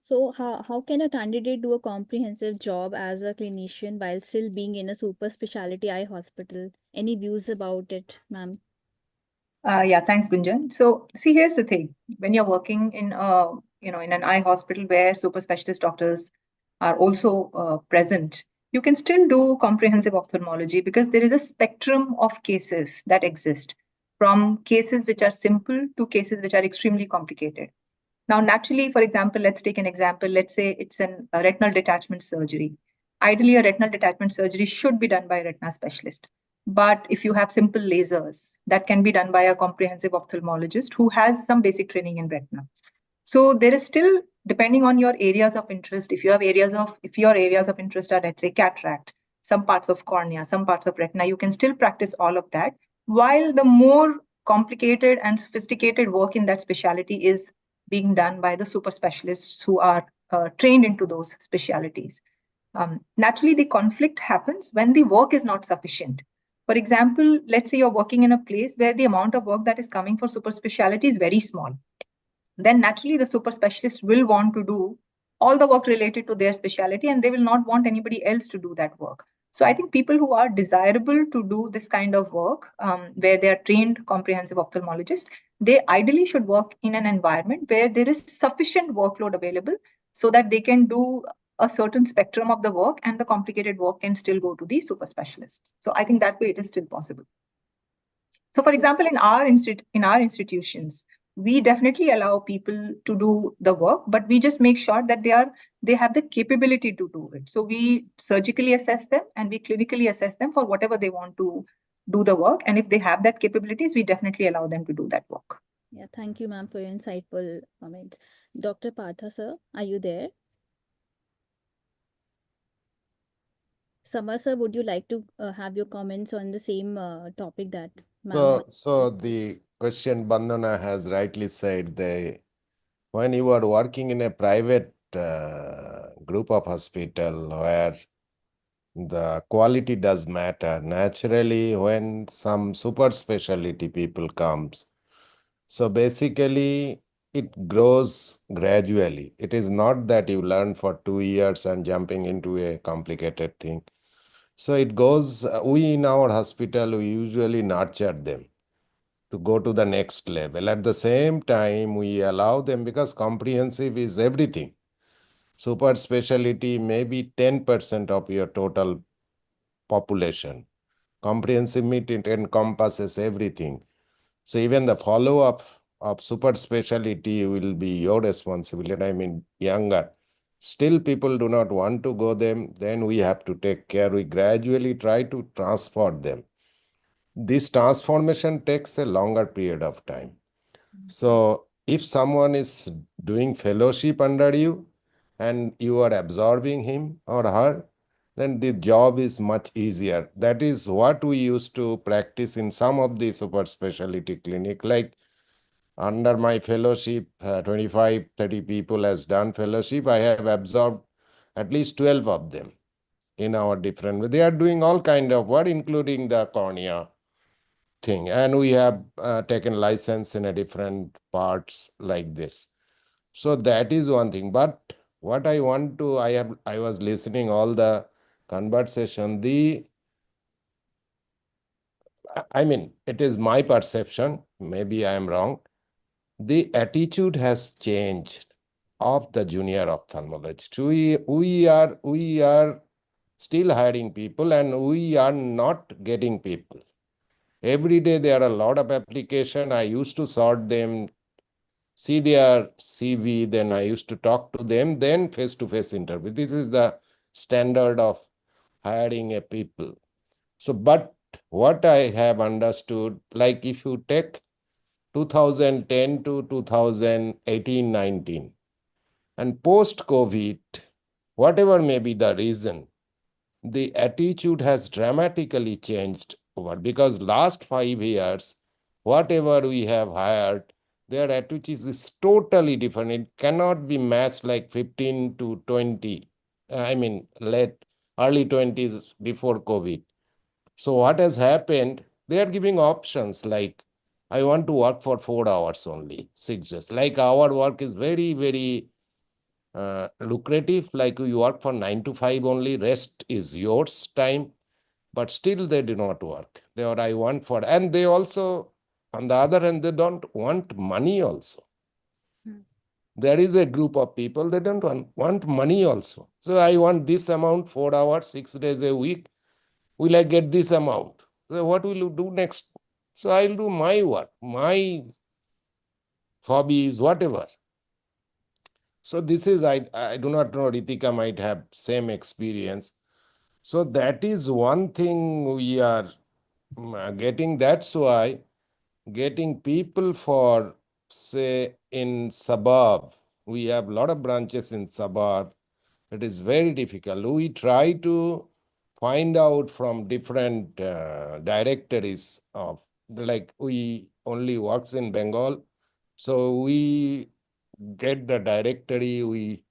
S3: so how can a candidate do a comprehensive job as a clinician while still being in a super specialty eye hospital? Any views about it, ma'am?
S12: Yeah, thanks, Gunjan. So, see, here's the thing: when you're working in in an eye hospital where super specialist doctors are also present, you can still do comprehensive ophthalmology, because there is a spectrum of cases that exist, from cases which are simple to cases which are extremely complicated. Now, naturally, for example, let's take an example. Let's say it's a retinal detachment surgery. Ideally, a retinal detachment surgery should be done by a retina specialist. But if you have simple lasers, that can be done by a comprehensive ophthalmologist who has some basic training in retina. So there is still, depending on your areas of interest, if your areas of interest are, let's say, cataract, some parts of cornea, some parts of retina, you can still practice all of that. while the more complicated and sophisticated work in that specialty is being done by the super specialists who are trained into those specialities. Naturally, the conflict happens when the work is not sufficient. For example, let's say you're working in a place where the amount of work that is coming for super specialty is very small. Then naturally the super specialist will want to do all the work related to their specialty, and they will not want anybody else to do that work. So I think people who are desirable to do this kind of work, where they are trained comprehensive ophthalmologists, they ideally should work in an environment where there is sufficient workload available so that they can do a certain spectrum of the work, and the complicated work can still go to the super specialists. So I think that way it is still possible. So for example, in our institutions, we definitely allow people to do the work, but we just make sure that they have the capability to do it. So we surgically assess them and we clinically assess them for whatever they want to do the work. And if they have that capabilities, we definitely allow them to do that work.
S3: Yeah, thank you, ma'am, for your insightful comments. Dr. Partha, sir, are you there? Samar, sir, would you like to have your comments on the same topic that ma'am
S1: So the question Bandana has rightly said, when you are working in a private group of hospital where the quality does matter, naturally when some super specialty people comes, so basically it grows gradually. It is not that you learn for 2 years and jumping into a complicated thing. So it goes, we in our hospital, we usually nurture them to go to the next level. At the same time, we allow them, because comprehensive is everything. Super specialty may be 10% of your total population. Comprehensive meet it encompasses everything. So even the follow-up of super specialty will be your responsibility. I mean, younger. Still people do not want to go them, then we have to take care. We gradually try to transport them. This transformation takes a longer period of time. So if someone is doing fellowship under you and you are absorbing him or her, then the job is much easier. That is what we used to practice in some of the super specialty clinic. Like under my fellowship, 25, 30 people has done fellowship. I have absorbed at least 12 of them in our different, they are doing all kind of work, including the cornea thing. And we have taken license in a different parts like this. So that is one thing. But what I want to, I was listening all the conversation. I mean, it is my perception, maybe I am wrong. The attitude has changed of the junior ophthalmologist. We are still hiring people and we are not getting people. Every day there are a lot of application. I used to sort them, see their CV, then I used to talk to them, then face-to-face interview. This is the standard of hiring a people. So, but what I have understood, like if you take 2010 to 2018-19 and post-COVID, whatever may be the reason, the attitude has dramatically changed over, because last 5 years, whatever we have hired, their attitude is totally different. It cannot be matched like 15 to 20. I mean, early 20s before COVID. So what has happened, they are giving options like, I want to work for 4 hours only, 6 days. Like our work is very, very lucrative, like you work for 9 to 5 only, rest is yours time, but still they do not work. They are, I want for, and they also, on the other hand, they don't want money also. There is a group of people, they don't want money also. So I want this amount, 4 hours, 6 days a week. Will I get this amount? So what will you do next? So I'll do my work, my hobbies, whatever. So this is, I do not know, Ritika might have same experience. So that is one thing we are getting. That's why getting people for, say, in suburb, we have a lot of branches in suburb. It is very difficult. We try to find out from different directories of like we only works in Bengal. So we get the directory. We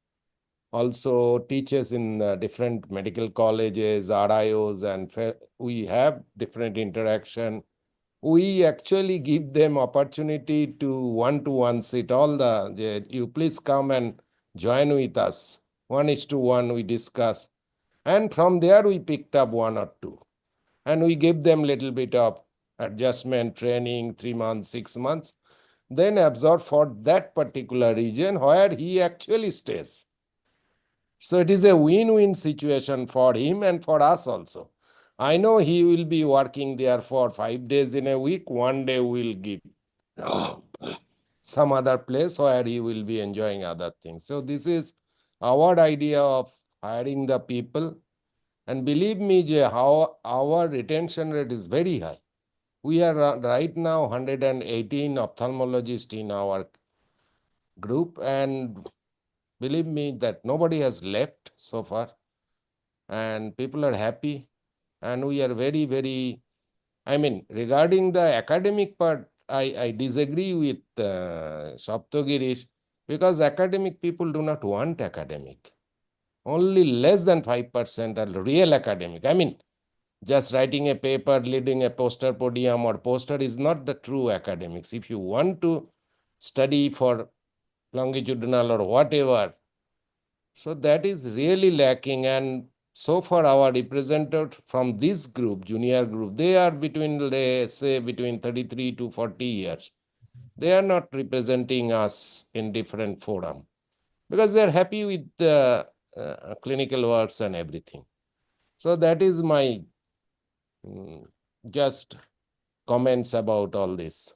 S1: also teaches in different medical colleges, RIOs, and we have different interaction. We actually give them opportunity to one-to-one sit. You please come and join with us. 1:1 we discuss. And from there we picked up one or two. And we give them little bit of adjustment, training, 3 months, 6 months, then absorb for that particular region where he actually stays. So it is a win-win situation for him and for us also. I know he will be working there for 5 days in a week. One day we'll give some other place where he will be enjoying other things. So this is our idea of hiring the people. And believe me, Jay, how our retention rate is very high. We are right now 118 ophthalmologists in our group, and believe me that nobody has left so far, and people are happy, and we are very, very, I mean, regarding the academic part, I disagree with Saptagirish, because academic people do not want academic. Only less than 5% are real academic. I mean, just writing a paper, leading a poster podium or poster is not the true academics. If you want to study for longitudinal or whatever, so that is really lacking. And so far our representative from this group, junior group, they are between, let's say, between 33 to 40 years. They are not representing us in different forum because they are happy with the clinical works and everything. So that is my just comments about all this.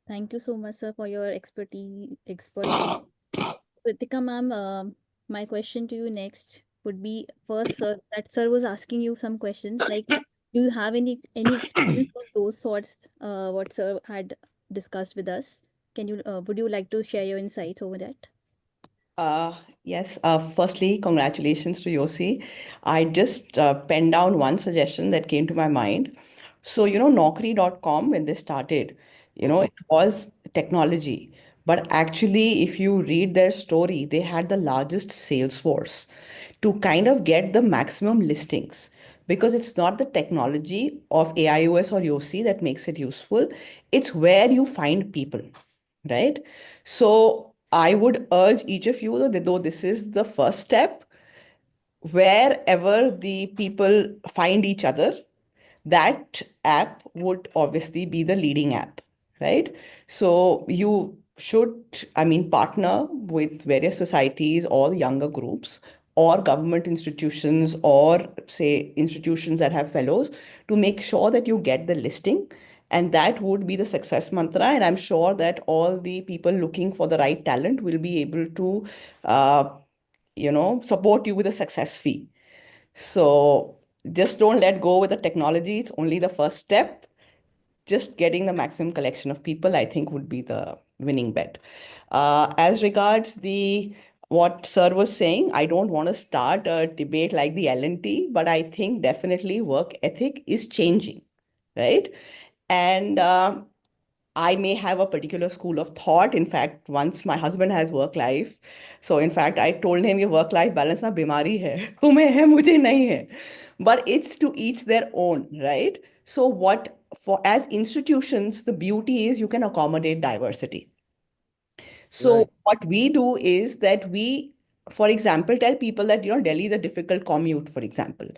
S3: Thank you so much, sir, for your expert view. Kritika ma'am, my question to you next would be first, sir, that sir was asking you some questions like, do you have any experience of those sorts? What sir had discussed with us. Would you like to share your insights over that?
S16: Yes. Firstly, congratulations to Yosi. I just penned down one suggestion that came to my mind. So, Naukri.com, when they started, it was technology. But actually, if you read their story, they had the largest sales force to kind of get the maximum listings, because it's not the technology of AIOS or YOSI that makes it useful. It's where you find people, right? So I would urge each of you, though this is the first step, wherever the people find each other, that app would obviously be the leading app, right? So you should, partner with various societies or younger groups or government institutions, or say institutions that have fellows, to make sure that you get the listing. And that would be the success mantra. And I'm sure that all the people looking for the right talent will be able to, support you with a success fee. So just don't let go with the technology. It's only the first step. Just getting the maximum collection of people, I think, would be the winning bet. As regards what sir was saying, I don't want to start a debate like the L&T, but I think definitely work ethic is changing, right? And I may have a particular school of thought. In fact, once my husband has work life. So in fact, I told him, your work life balance na bimari hai. Tumhe hai, mujhe nahi hai. But it's to each their own, right? So as institutions, the beauty is you can accommodate diversity. So
S1: Right.
S16: what we do is that we, for example, tell people that, Delhi is a difficult commute, for example.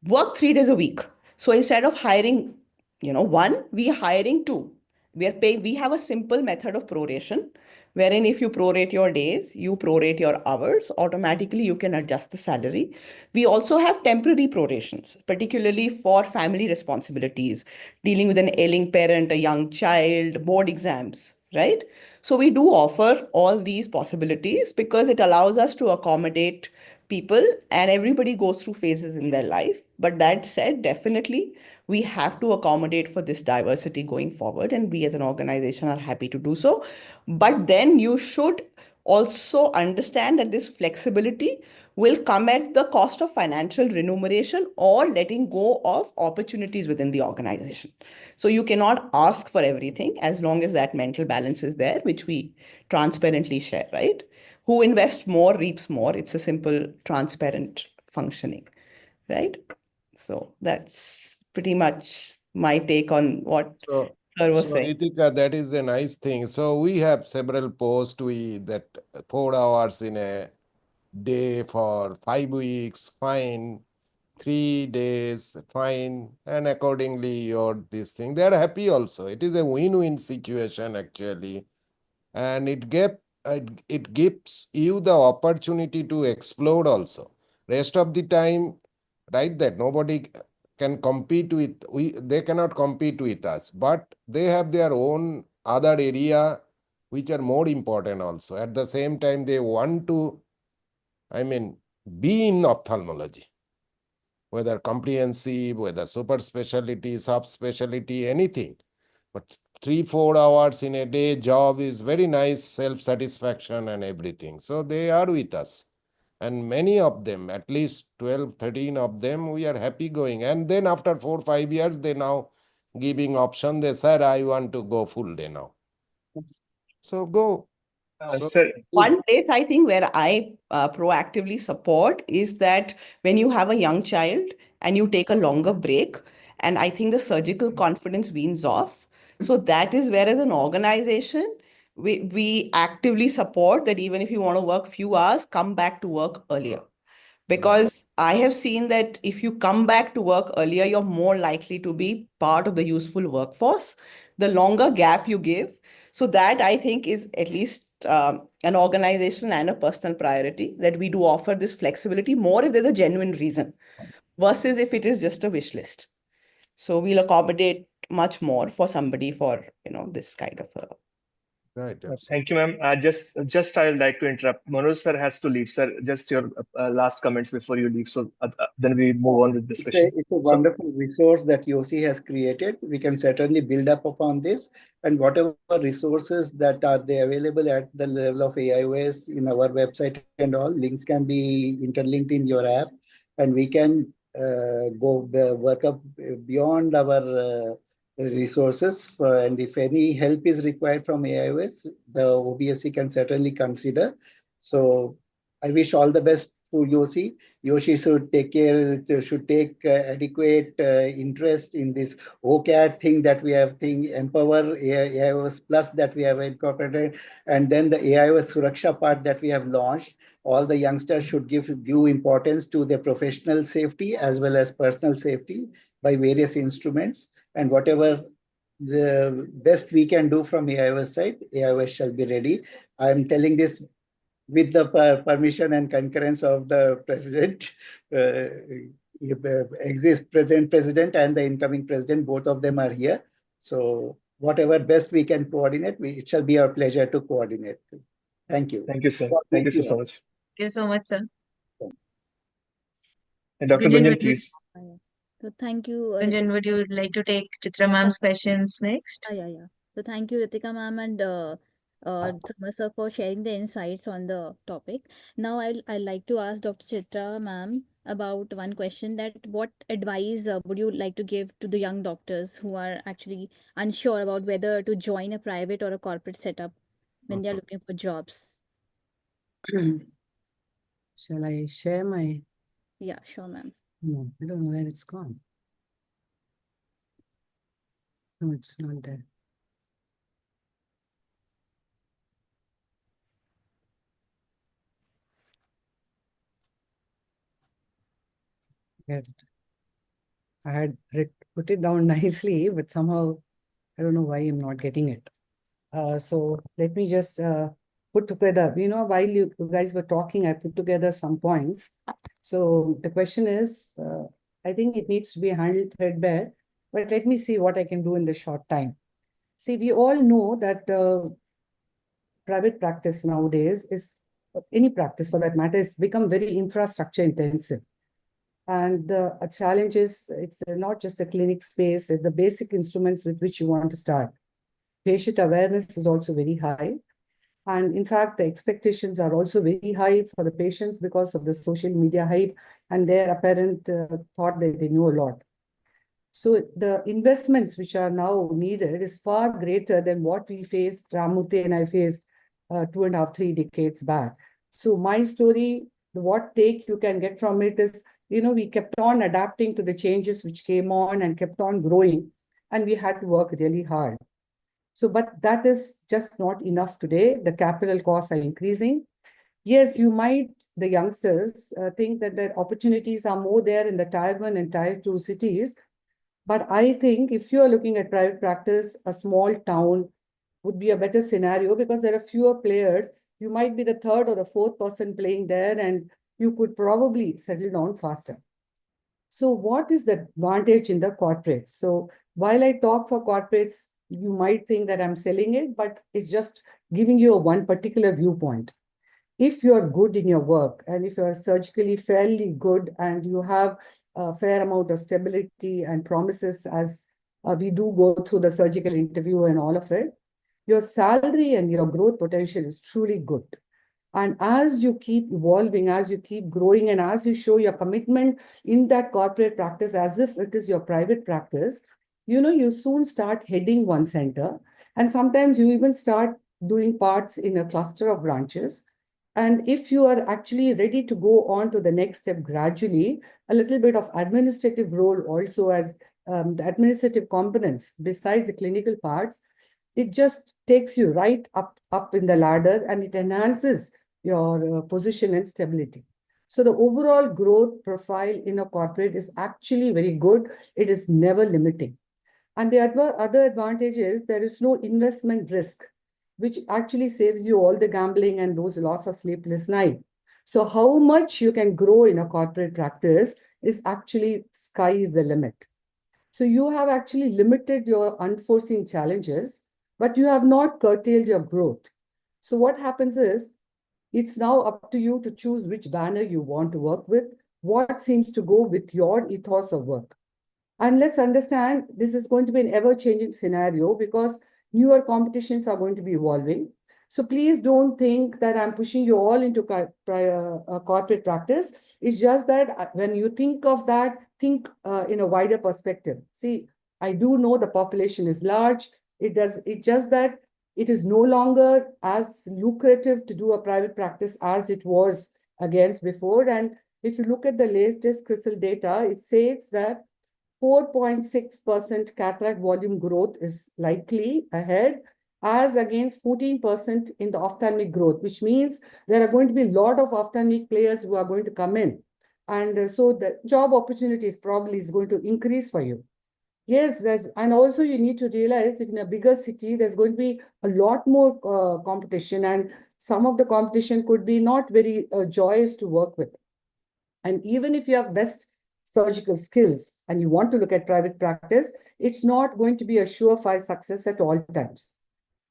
S16: Work 3 days a week. So instead of hiring, one, we are hiring two. We have a simple method of proration, wherein if you prorate your days, you prorate your hours, automatically you can adjust the salary. We also have temporary prorations, particularly for family responsibilities, dealing with an ailing parent, a young child, board exams, right? So we do offer all these possibilities because it allows us to accommodate people, and everybody goes through phases in their life. But that said, definitely we have to accommodate for this diversity going forward, and we as an organization are happy to do so. But then you should also understand that this flexibility will come at the cost of financial remuneration or letting go of opportunities within the organization. So you cannot ask for everything as long as that mental balance is there, which we transparently share, right? Who invests more reaps more. It's a simple, transparent functioning, right? So that's pretty much my take on what
S1: So,
S16: Sir was
S1: so
S16: saying.
S1: Ritika, that is a nice thing. So we have several posts that 4 hours in a day for 5 weeks, fine. 3 days, fine. And accordingly, your this thing. They are happy also. It is a win-win situation actually. And it gives you the opportunity to explode also. Rest of the time, right, that nobody can compete with, they cannot compete with us, but they have their own other area which are more important also. At the same time, they want to, I mean, be in ophthalmology, whether comprehensive, whether super specialty, subspecialty, anything. But 3-4 hours in a day job is very nice, self-satisfaction and everything. So they are with us. And many of them, at least 12, 13 of them, we are happy going. And then after 4-5 years, they now giving option. They said, I want to go full day now. So go. So
S2: Sir,
S16: one place I think where I proactively support is that when you have a young child and you take a longer break, and I think the surgical confidence weans off. So that is where, as an organization, we actively support that even if you want to work few hours, come back to work earlier. Because I have seen that if you come back to work earlier, you're more likely to be part of the useful workforce. The longer gap you give, so that I think is at least an organizational and a personal priority, that we do offer this flexibility more if there's a genuine reason versus if it is just a wish list. So we'll accommodate much more for somebody for, this kind of a.
S1: right.
S2: thank you, ma'am. Just I would like to interrupt. Manoj sir has to leave, sir. Just your last comments before you leave. So then we move on with discussion.
S6: It's a
S2: So,
S6: wonderful resource that YOSI has created. We can certainly build up upon this, and whatever resources that are they available at the level of AIOS in our website and all, links can be interlinked in your app, and we can work up beyond our resources. And if any help is required from AIOS, the OBSC can certainly consider. So I wish all the best to YOSI. YOSI should take adequate interest in this OCAT thing that we have, Empower AIOS Plus that we have incorporated, and then the AIOS Suraksha part that we have launched. All the youngsters should give due importance to their professional safety as well as personal safety by various instruments, and whatever the best we can do from AIOS side, AIOS shall be ready. I am telling this with the permission and concurrence of the president, present president and the incoming president, both of them are here. So whatever best we can coordinate, it shall be our pleasure to coordinate. Thank you.
S2: thank you, sir.
S6: God
S2: Thank you
S6: bless you
S2: so
S6: all.
S2: much.
S5: Thank you so much, sir.
S2: And Dr.
S5: Gunjan,
S2: Gunjan,
S5: would you,
S2: please.
S3: So thank you,
S5: Gunjan, would you like to take Chitra ma'am's questions next?
S3: Yeah. So thank you, Ritika ma'am and Thomas sir, for sharing the insights on the topic. Now I'd like to ask Dr. Chitra ma'am about one question, that what advice would you like to give to the young doctors who are actually unsure about whether to join a private or a corporate setup when they are looking for jobs?
S17: Shall I share my?
S3: Yeah, sure, ma'am.
S17: No, I don't know where it's gone. No, it's not there. I had put it down nicely, but somehow I don't know why I'm not getting it. So let me just put together, while you guys were talking, I put together some points. So the question is, I think it needs to be handled threadbare, but let me see what I can do in the short time. See, we all know that private practice nowadays is, any practice for that matter, has become very infrastructure intensive. And a challenge is, it's not just the clinic space, it's the basic instruments with which you want to start. Patient awareness is also very high. And in fact, the expectations are also very high for the patients because of the social media hype and their apparent thought that they know a lot. So the investments which are now needed is far greater than what we faced, Ramurthy and I faced 2.5, 3 decades back. So my story, what take you can get from it is, we kept on adapting to the changes which came on and kept on growing, and we had to work really hard. So, but that is just not enough today. The capital costs are increasing. Yes, the youngsters think that the opportunities are more there in the Tier 1 and Tier 2 cities. But I think if you're looking at private practice, a small town would be a better scenario because there are fewer players. You might be the third or the fourth person playing there, and you could probably settle down faster. So what is the advantage in the corporates? So while I talk for corporates, you might think that I'm selling it, but it's just giving you one particular viewpoint. If you're good in your work and if you're surgically fairly good and you have a fair amount of stability and promises as we do go through the surgical interview and all of it, your salary and your growth potential is truly good. And as you keep evolving, as you keep growing, and as you show your commitment in that corporate practice as if it is your private practice, you soon start heading one center. And sometimes you even start doing parts in a cluster of branches. And if you are actually ready to go on to the next step gradually, a little bit of administrative role also as the administrative components besides the clinical parts, it just takes you right up in the ladder and it enhances your position and stability. So the overall growth profile in a corporate is actually very good. It is never limiting. And the other advantage is there is no investment risk, which actually saves you all the gambling and those loss of sleepless night. So how much you can grow in a corporate practice is actually sky is the limit. So you have actually limited your unforeseen challenges, but you have not curtailed your growth. So what happens is, it's now up to you to choose which banner you want to work with, what seems to go with your ethos of work. And let's understand this is going to be an ever-changing scenario because newer competitions are going to be evolving. So please don't think that I'm pushing you all into corporate practice. It's just that when you think of that, think in a wider perspective. See, I do know the population is large. It's just that it is no longer as lucrative to do a private practice as it was against before. And if you look at the latest CRISIL data, it says that 4.6% cataract volume growth is likely ahead, as against 14% in the ophthalmic growth, which means there are going to be a lot of ophthalmic players who are going to come in. And so the job opportunities probably is going to increase for you. Yes, and also you need to realize if in a bigger city, there's going to be a lot more competition, and some of the competition could be not very joyous to work with. And even if you have best surgical skills and you want to look at private practice, it's not going to be a surefire success at all times.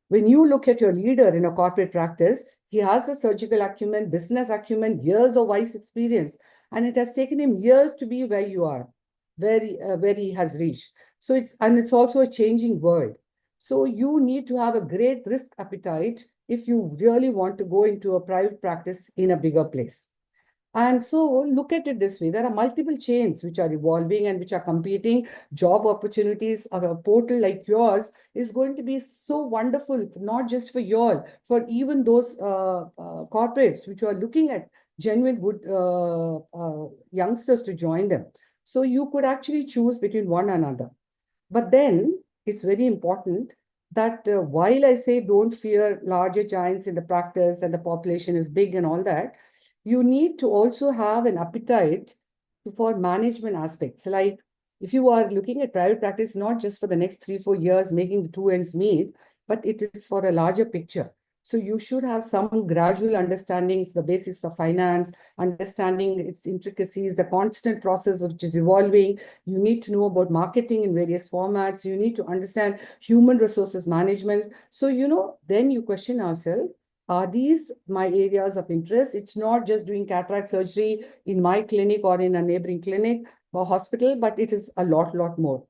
S17: When you look at your leader in a corporate practice, he has the surgical acumen, business acumen, years of wise experience, and it has taken him years to be where you are, where he has reached. So it's also a changing world. So you need to have a great risk appetite if you really want to go into a private practice in a bigger place. And so look at it this way. There are multiple chains which are evolving and which are competing. Job opportunities, a portal like yours is going to be so wonderful, not just for you all, for even those corporates which are looking at genuine good youngsters to join them. So you could actually choose between one another. But then it's very important that while I say don't fear larger giants in the practice and the population is big and all that, you need to also have an appetite for management aspects. Like if you are looking at private practice, not just for the next 3-4 years, making the two ends meet, but it is for a larger picture. So you should have some gradual understandings, the basics of finance, understanding its intricacies, the constant process which is evolving. You need to know about marketing in various formats. You need to understand human resources management. So, then you question yourself, are these my areas of interest? It's not just doing cataract surgery in my clinic or in a neighboring clinic or hospital, but it is a lot more.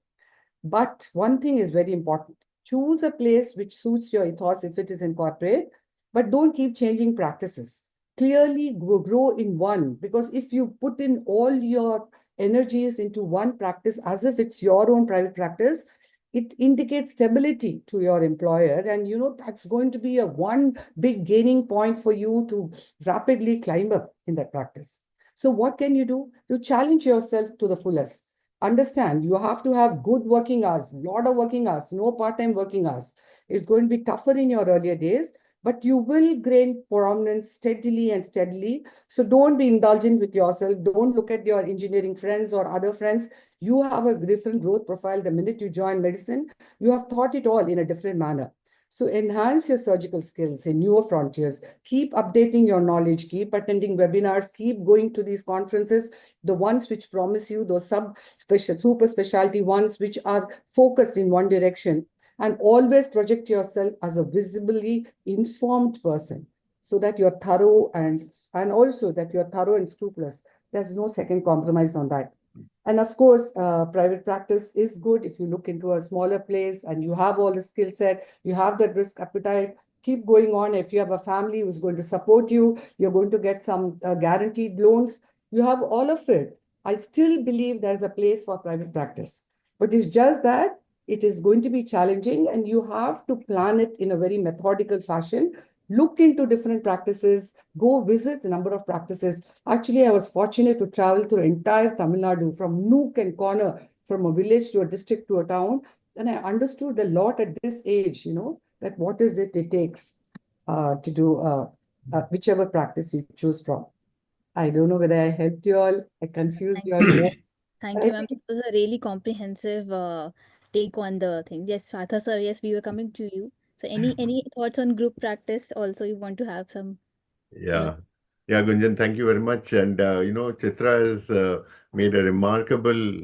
S17: But one thing is very important. Choose a place which suits your ethos if it is in corporate, but don't keep changing practices. Clearly grow in one, because if you put in all your energies into one practice as if it's your own private practice, it indicates stability to your employer, and that's going to be a one big gaining point for you to rapidly climb up in that practice. So what can you do? You challenge yourself to the fullest. Understand, you have to have good working hours, lot of working hours, no part-time working hours. It's going to be tougher in your earlier days, but you will gain prominence steadily and steadily. So don't be indulgent with yourself. Don't look at your engineering friends or other friends. You have a different growth profile. The minute you join medicine, you have thought it all in a different manner. So enhance your surgical skills in newer frontiers. Keep updating your knowledge. Keep attending webinars. Keep going to these conferences, the ones which promise you those super specialty ones which are focused in one direction. And always project yourself as a visibly informed person, so that you're thorough and also that you're thorough and scrupulous. There's no second compromise on that. And of course, private practice is good if you look into a smaller place and you have all the skill set, you have that risk appetite, keep going on. If you have a family who's going to support you, you're going to get some guaranteed loans, you have all of it. I still believe there's a place for private practice, but it's just that it is going to be challenging and you have to plan it in a very methodical fashion. Look into different practices, go visit a number of practices. Actually, I was fortunate to travel through entire Tamil Nadu from nook and corner, from a village to a district to a town. And I understood a lot at this age, that what is it takes to do whichever practice you choose from. I don't know whether I helped you all. I confused you all more.
S3: Thank you, ma'am. It was a really comprehensive take on the thing. Yes, Swatha sir, yes, we were coming to you. So any thoughts on group practice? Also, you want to have some.
S9: Yeah. Yeah, Gunjan, thank you very much. And, Chitra has made a remarkable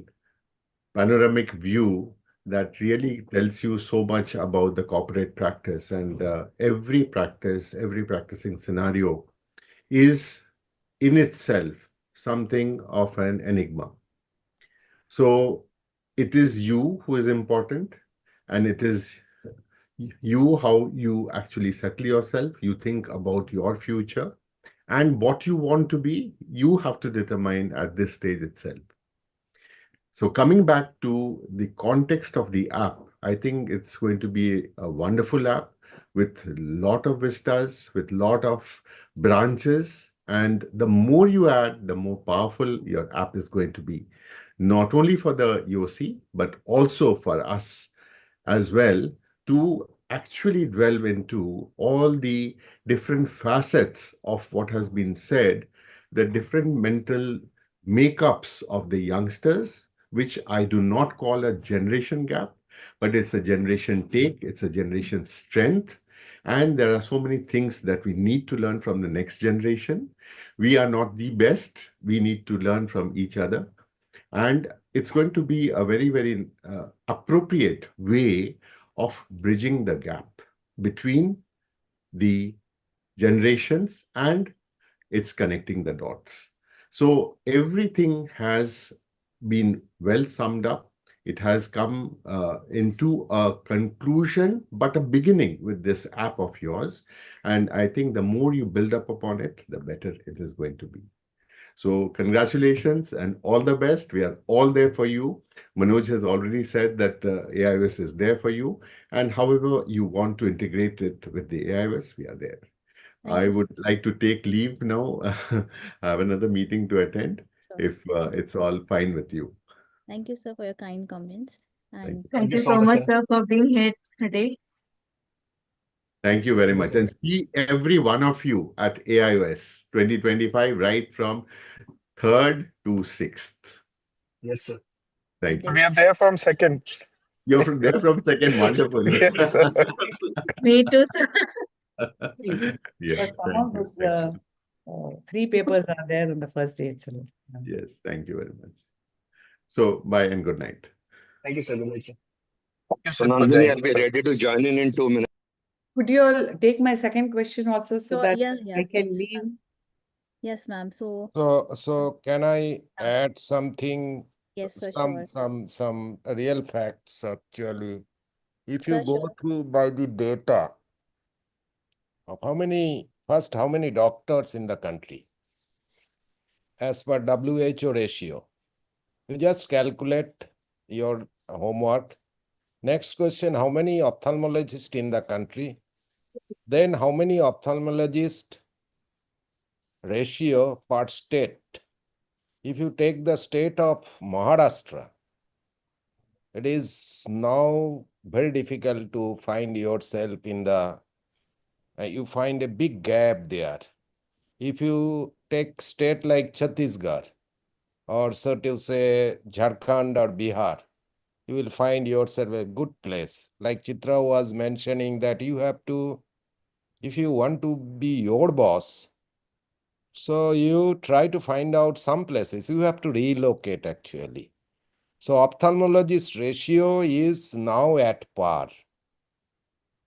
S9: panoramic view that really tells you so much about the corporate practice. And every practice, every practicing scenario is in itself something of an enigma. So it is you who is important, and it is you how you actually settle yourself. You think about your future and what you want to be, you have to determine at this stage itself. So coming back to the context of the app, I think it's going to be a wonderful app with a lot of vistas, with a lot of branches. And the more you add, the more powerful your app is going to be, not only for the YOSI, but also for us as well, to actually delve into all the different facets of what has been said, the different mental makeups of the youngsters, which I do not call a generation gap, but it's a generation take, it's a generation strength. And there are so many things that we need to learn from the next generation. We are not the best. We need to learn from each other. And it's going to be a very, very appropriate way of bridging the gap between the generations, and it's connecting the dots. So everything has been well summed up. It has come into a conclusion, but a beginning with this app of yours. And I think the more you build up upon it, the better it is going to be. So congratulations and all the best. We are all there for you. Manoj has already said that AIOS is there for you. And however you want to integrate it with the AIOS, we are there. I would like to take leave now. I have another meeting to attend, if it's all fine with you.
S3: Thank you, sir, for your kind comments. And
S5: Thank you so much, sir, for being here today.
S9: Thank you very much. And see every one of you at AIOS 2025, right from 3rd to 6th.
S2: Yes, sir.
S9: Thank you.
S10: We are there from 2nd.
S9: You're from there from 2nd. Wonderful.
S10: Yes, sir.
S5: Me too.
S9: Yeah,
S17: Some
S9: thank
S17: of
S9: you.
S17: those 3 papers are there on the first day itself.
S9: Yes, thank you very much. So, bye and good night.
S2: Thank you, sir. Good night, sir.
S11: So, Nandini, I'll be ready to join in 2 minutes.
S17: Could you all take my second question also, so
S3: So,
S17: that
S3: yeah,
S17: I can
S3: please,
S17: leave?
S3: Yes, ma'am. So
S1: So can I add something?
S3: yes, sir, sure.
S1: Some real facts actually. If you
S3: Sure,
S1: go through by the data of how many doctors in the country as per WHO ratio. You just calculate your homework. Next question, how many ophthalmologists in the country? Then how many ophthalmologist ratio per state? If you take the state of Maharashtra, it is now very difficult to find yourself in the, you find a big gap there. If you take state like Chhattisgarh, or so to say Jharkhand or Bihar, you will find yourself a good place. Like Chitra was mentioning that you have to, if you want to be your boss, so you try to find out some places, you have to relocate actually. So ophthalmologist ratio is now at par.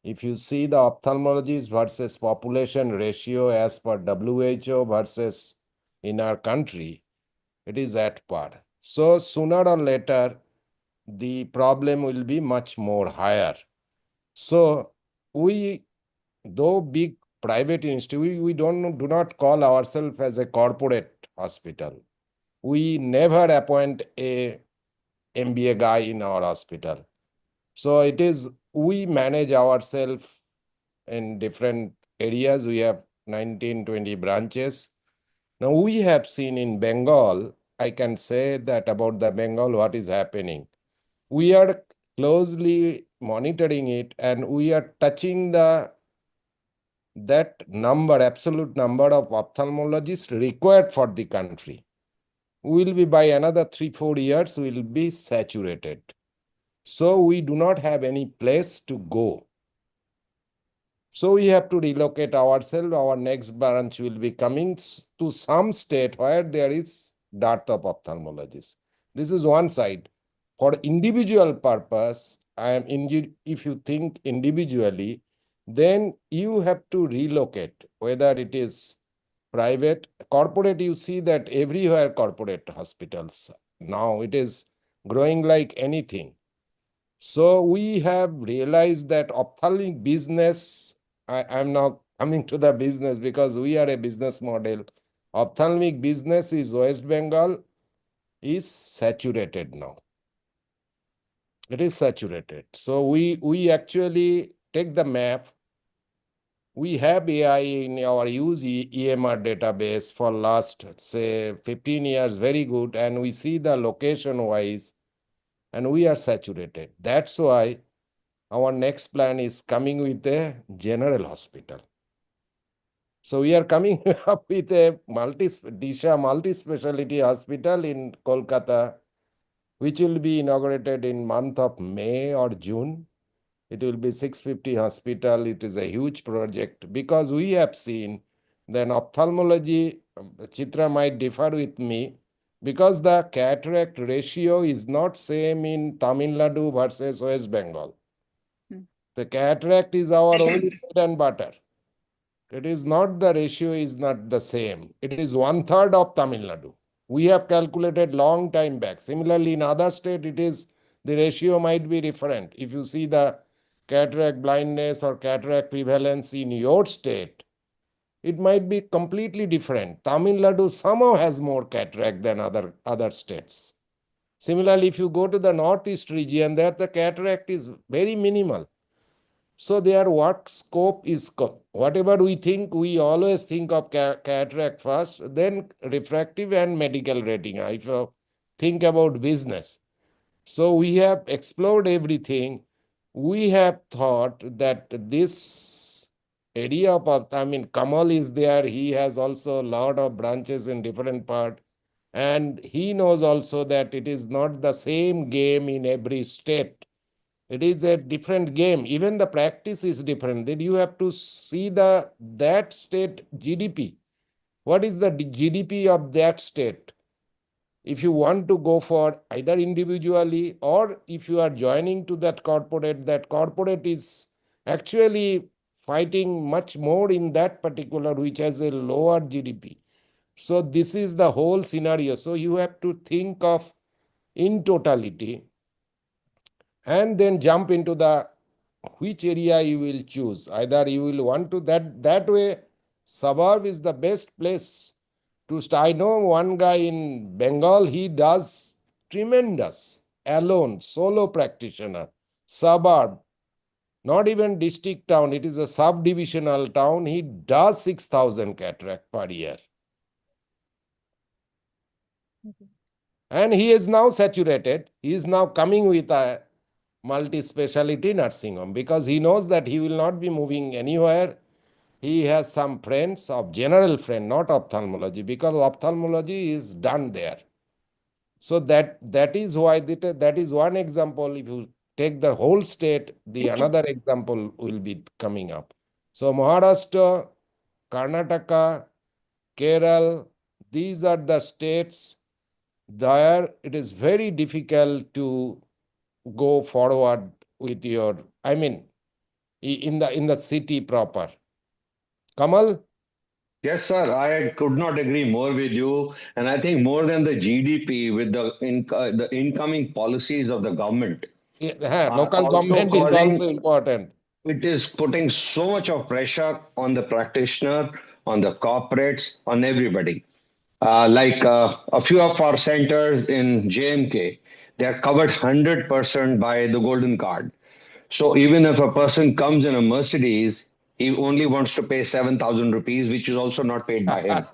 S1: If you see the ophthalmologist versus population ratio as per WHO versus in our country, it is at par. So sooner or later, the problem will be much more higher. So we, though big private institute, we do not call ourselves as a corporate hospital. We never appoint a MBA guy in our hospital. So it is, we manage ourselves in different areas. We have 19, 20 branches. Now we have seen in Bengal, I can say that about the Bengal, what is happening. We are closely monitoring it and we are touching that number, absolute number of ophthalmologists required for the country. We will be by another 3-4 years, we will be saturated. So we do not have any place to go. So we have to relocate ourselves. Our next branch will be coming to some state where there is dearth of ophthalmologists. This is one side. For individual purpose, if you think individually, then you have to relocate, whether it is private, corporate, you see that everywhere corporate hospitals. Now it is growing like anything. So we have realized that ophthalmic business, I'm now coming to the business because we are a business model. Ophthalmic business is West Bengal is saturated now. It is saturated. So we actually take the map. We have AI in our YOSI EMR database for last, say, 15 years, very good. And we see the location-wise, and we are saturated. That's why our next plan is coming with a general hospital. So we are coming up with a Disha multi-specialty hospital in Kolkata, which will be inaugurated in month of May or June. It will be 650 hospital. It is a huge project because we have seen then ophthalmology, Chitra might differ with me, because the cataract ratio is not same in Tamil Nadu versus West Bengal. The cataract is our only bread and butter. It is not, the ratio is not the same. It is 1/3 of Tamil Nadu. We have calculated long time back. Similarly, in other state, it is, the ratio might be different. If you see the cataract blindness or cataract prevalence in your state, it might be completely different. Tamil Nadu somehow has more cataract than other states. Similarly, if you go to the northeast region, there the cataract is very minimal. So their work scope is, whatever we think, we always think of cataract first, then refractive and medical retina, if you think about business. So we have explored everything. We have thought that this area of, Kamal is there. He has also a lot of branches in different part. And he knows also that it is not the same game in every state. It is a different game. Even the practice is different. Then you have to see that state GDP. What is the GDP of that state? If you want to go for either individually or if you are joining to that corporate is actually fighting much more in that particular, which has a lower GDP. So this is the whole scenario. So you have to think of in totality and then jump into the which area you will choose. Either you will want to that way, suburb is the best place to start. I know one guy in Bengal, he does tremendous, alone, solo practitioner, suburb, not even district town, it is a sub-divisional town. He does 6,000 cataract per year.
S3: Okay.
S1: And he is now saturated. He is now coming with a multi-speciality nursing home because he knows that he will not be moving anywhere. He has some friends of general friend, not ophthalmology, because ophthalmology is done there. So that is why that is one example. If you take the whole state, the another example will be coming up. So Maharashtra, Karnataka, Kerala, these are the states there it is very difficult to go forward with your, I mean, in the city proper. Kamal?
S11: Yes, sir. I could not agree more with you. And I think more than the GDP, with the incoming policies of the government, are
S1: Local
S11: also
S1: government is also
S11: causing,
S1: important.
S11: it is putting so much of pressure on the practitioner, on the corporates, on everybody. A few of our centers in JMK, they are covered 100% by the Golden Card. So even if a person comes in a Mercedes, he only wants to pay 7,000 rupees, which is also not paid by him.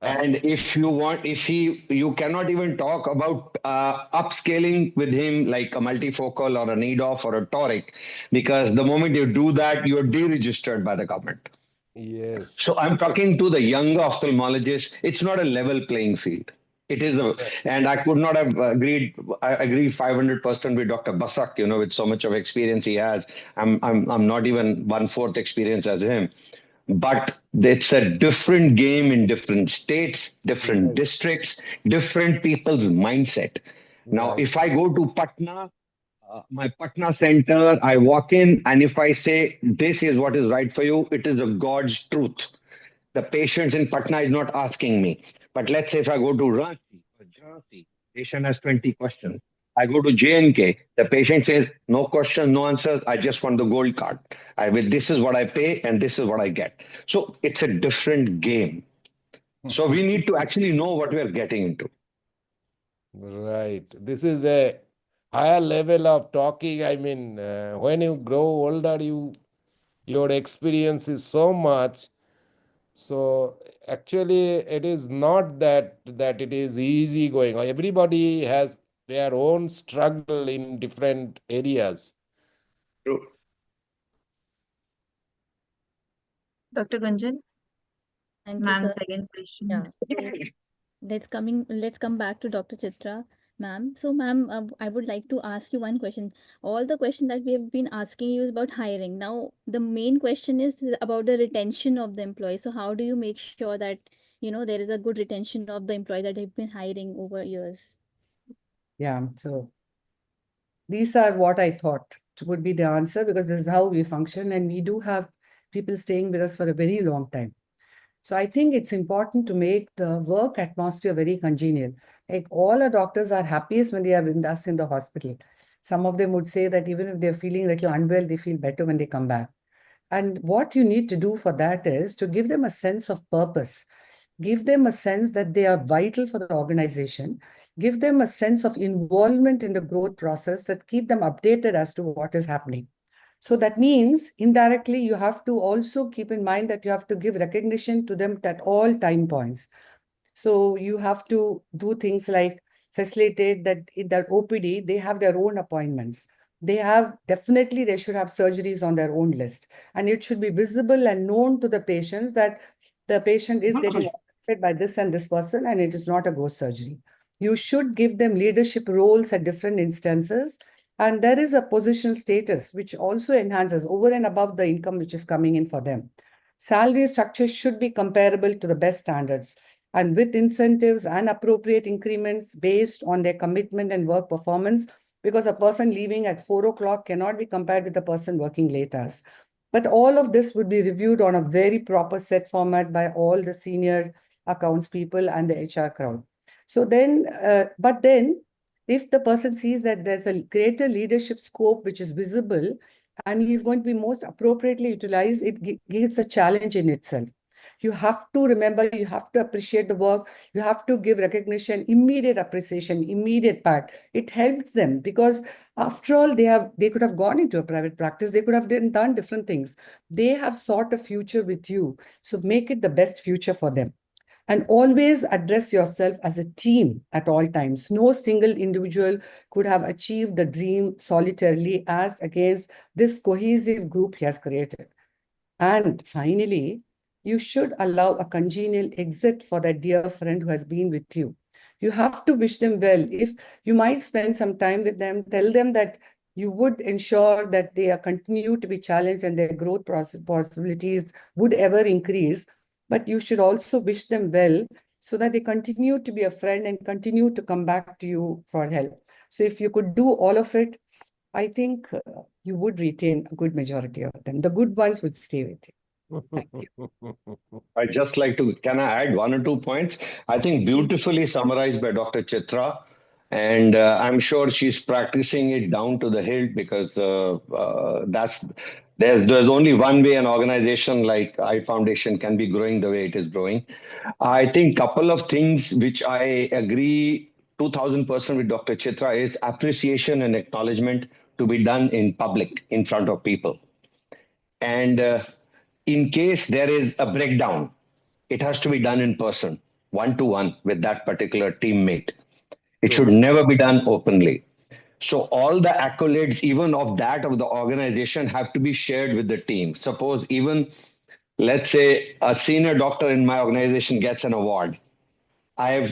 S11: And you cannot even talk about upscaling with him like a multifocal or a NEDOF or a toric, because the moment you do that, you're deregistered by the government.
S1: Yes.
S11: So I'm talking to the younger ophthalmologists. It's not a level playing field. It is and I could not have agreed. I agree 500% with Dr. Basak. With so much of experience he has, I'm not even 1/4 experience as him. But it's a different game in different states, different districts, different people's mindset. Now, if I go to Patna, my Patna center, I walk in, and if I say this is what is right for you, it is a God's truth. The patients in Patna is not asking me. But let's say if I go to Ranchi or Jhansi, patient has 20 questions. I go to JNK, the patient says, no questions, no answers. I just want the gold card. This is what I pay and this is what I get. So it's a different game. So we need to actually know what we are getting into.
S1: Right. This is a higher level of talking. I mean, when you grow older, your experience is so much. So actually, it is not that it is easy going. Everybody has their own struggle in different areas.
S11: True.
S5: Dr. Gunjan,
S3: Thank you,
S5: ma'am,
S3: sir.
S5: second question.
S3: Yeah. So let's come back to Dr. Chitra, ma'am. So, ma'am, I would like to ask you one question. All the question that we have been asking you is about hiring. Now, the main question is about the retention of the employees. So, how do you make sure that there is a good retention of the employees that have been hiring over years?
S17: Yeah, so these are what I thought would be the answer, because this is how we function, and we do have people staying with us for a very long time. So I think it's important to make the work atmosphere very congenial. Like, all our doctors are happiest when they are with us in the hospital. Some of them would say that even if they're feeling a little unwell, they feel better when they come back. And what you need to do for that is to give them a sense of purpose. Give them a sense that they are vital for the organization. Give them a sense of involvement in the growth process that keep them updated as to what is happening. So that means indirectly, you have to also keep in mind that you have to give recognition to them at all time points. So you have to do things like facilitate that in their OPD, they have their own appointments. They should have surgeries on their own list. And it should be visible and known to the patients that the patient is getting operated by this and this person, and it is not a ghost surgery. You should give them leadership roles at different instances. And there is a positional status, which also enhances over and above the income which is coming in for them. Salary structure should be comparable to the best standards, and with incentives and appropriate increments based on their commitment and work performance, because a person leaving at 4 o'clock cannot be compared with a person working late hours. But all of this would be reviewed on a very proper set format by all the senior accounts people and the HR crowd. So then, but then if the person sees that there's a greater leadership scope which is visible and he is going to be most appropriately utilized, it gives a challenge in itself. You have to remember, you have to appreciate the work, you have to give recognition, immediate appreciation, immediate pat. It helps them because after all, they could have gone into a private practice, they could have done different things. They have sought a future with you. So make it the best future for them. And always address yourself as a team at all times. No single individual could have achieved the dream solitarily as against this cohesive group he has created. And finally, you should allow a congenial exit for that dear friend who has been with you. You have to wish them well. If you might spend some time with them, tell them that you would ensure that they are continue to be challenged and their growth possibilities would ever increase. But you should also wish them well so that they continue to be a friend and continue to come back to you for help. So if you could do all of it, I think you would retain a good majority of them. The good ones would stay with you. Thank you.
S11: I just like to, can I add 1 or 2 points? I think beautifully summarized by Dr. Chitra. And I'm sure she's practicing it down to the hilt because there's only one way an organization like I Foundation can be growing the way it is growing. I think couple of things which I agree 2000% with Dr. Chitra is appreciation and acknowledgement to be done in public, in front of people. And in case there is a breakdown, it has to be done in person, 1-to-1 with that particular teammate. It should never be done openly. So all the accolades, even of the organization, have to be shared with the team. Suppose even, let's say, a senior doctor in my organization gets an award.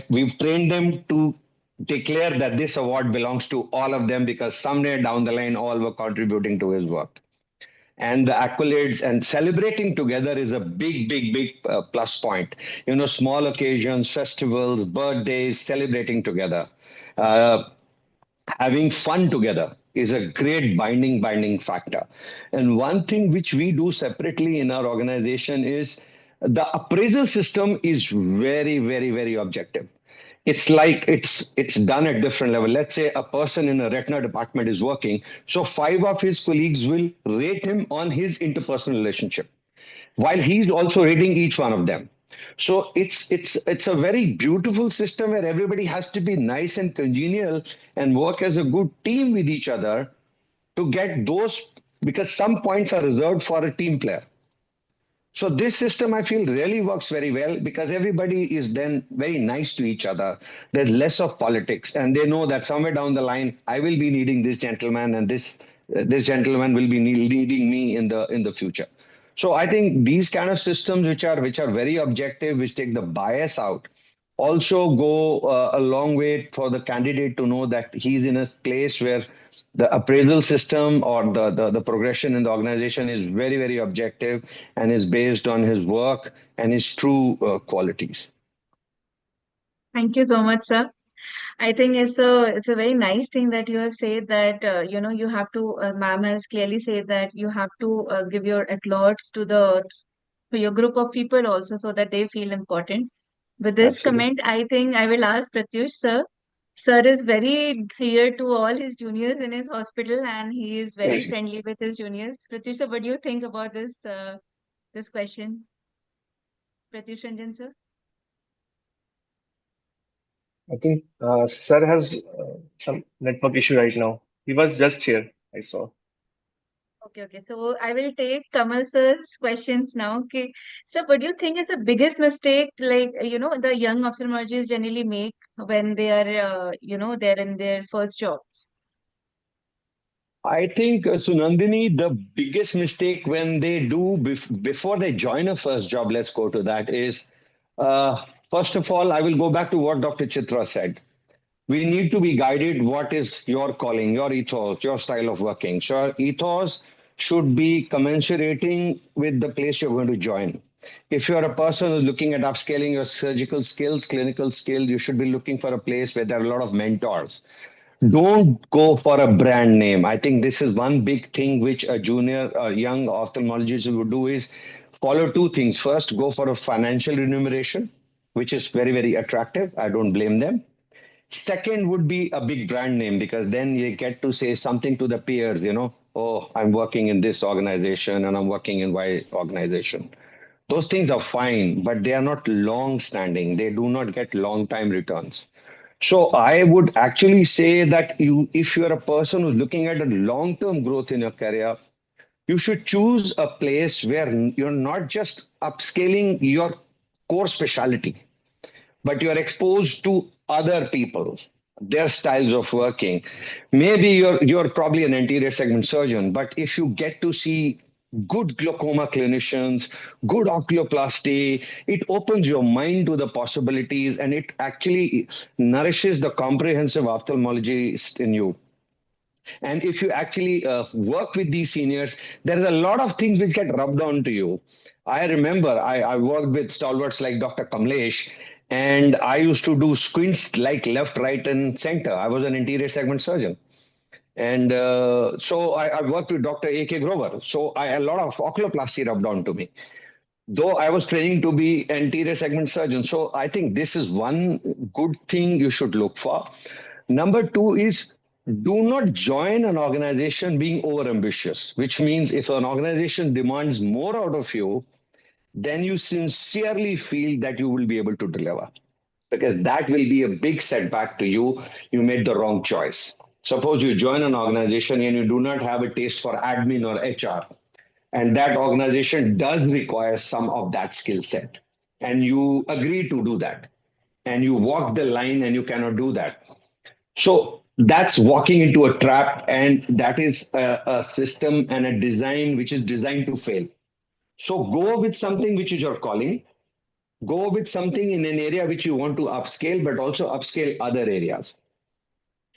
S11: We've trained them to declare that this award belongs to all of them because someday down the line, all were contributing to his work. And the accolades and celebrating together is a big plus point. Small occasions, festivals, birthdays, celebrating together. Uh, Having fun together is a great binding factor. And one thing which we do separately in our organization is the appraisal system is very objective. It's like it's done at different level. Let's say a person in a retina department is working, so 5 of his colleagues will rate him on his interpersonal relationship while he's also rating each one of them. So it's a very beautiful system where everybody has to be nice and congenial and work as a good team with each other to get those, because some points are reserved for a team player. So this system, I feel, really works very well because everybody is then very nice to each other. There's less of politics, and they know that somewhere down the line, I will be needing this gentleman, and this gentleman will be needing me in the future. So I think these kind of systems, which are very objective, which take the bias out, also go a long way for the candidate to know that he's in a place where the appraisal system or the progression in the organization is very objective and is based on his work and his true qualities.
S5: Thank you so much, sir. I think it's a very nice thing that you have said that you have to. Ma'am has clearly said that you have to give your applause to your group of people also so that they feel important. With this
S11: Absolutely.
S5: comment, I think I will ask Pratyush sir. Sir is very dear to all his juniors in his hospital and he is very friendly with his juniors. Pratyush sir, what do you think about this question? Pratyush Ranjan sir?
S2: I think Sir has some network issue right now. He was just here, I saw.
S5: Okay. So I will take Kamal sir's questions now. Okay. So what do you think is the biggest mistake, like, the young ophthalmologists generally make when they are, they're in their first jobs?
S11: I think, Sunandini, the biggest mistake when they do before they join a first job, let's go to that, is first of all, I will go back to what Dr. Chitra said. We need to be guided what is your calling, your ethos, your style of working. So ethos should be commensurating with the place you're going to join. If you're a person who's looking at upscaling your surgical skills, clinical skills, you should be looking for a place where there are a lot of mentors. Don't go for a brand name. I think this is one big thing which a junior or young ophthalmologist would do is follow two things. First, go for a financial remuneration, which is very attractive. I don't blame them. Second would be a big brand name, because then you get to say something to the peers, oh, I'm working in this organization and I'm working in Y organization. Those things are fine, but they are not long standing. They do not get long time returns. So I would actually say that if you're a person who's looking at a long term growth in your career, you should choose a place where you're not just upscaling your core specialty, but you're exposed to other people, their styles of working. Maybe you're probably an anterior segment surgeon, but if you get to see good glaucoma clinicians, good oculoplasty, it opens your mind to the possibilities, and it actually nourishes the comprehensive ophthalmologist in you. And if you actually work with these seniors, there's a lot of things which get rubbed on to you. I remember I worked with stalwarts like Dr. Kamlesh, and I used to do squints like left, right, and center. I was an anterior segment surgeon. And so I worked with Dr. A.K. Grover. So a lot of oculoplasty rubbed on to me, though I was training to be anterior segment surgeon. So I think this is one good thing you should look for. Number two is, do not join an organization being overambitious, which means if an organization demands more out of you, then you sincerely feel that you will be able to deliver, because that will be a big setback to you. You made the wrong choice. Suppose you join an organization and you do not have a taste for admin or HR, and that organization does require some of that skill set, and you agree to do that, and you walk the line and you cannot do that. So that's walking into a trap, and that is a system and a design which is designed to fail. So go with something which is your calling. Go with something in an area which you want to upscale, but also upscale other areas.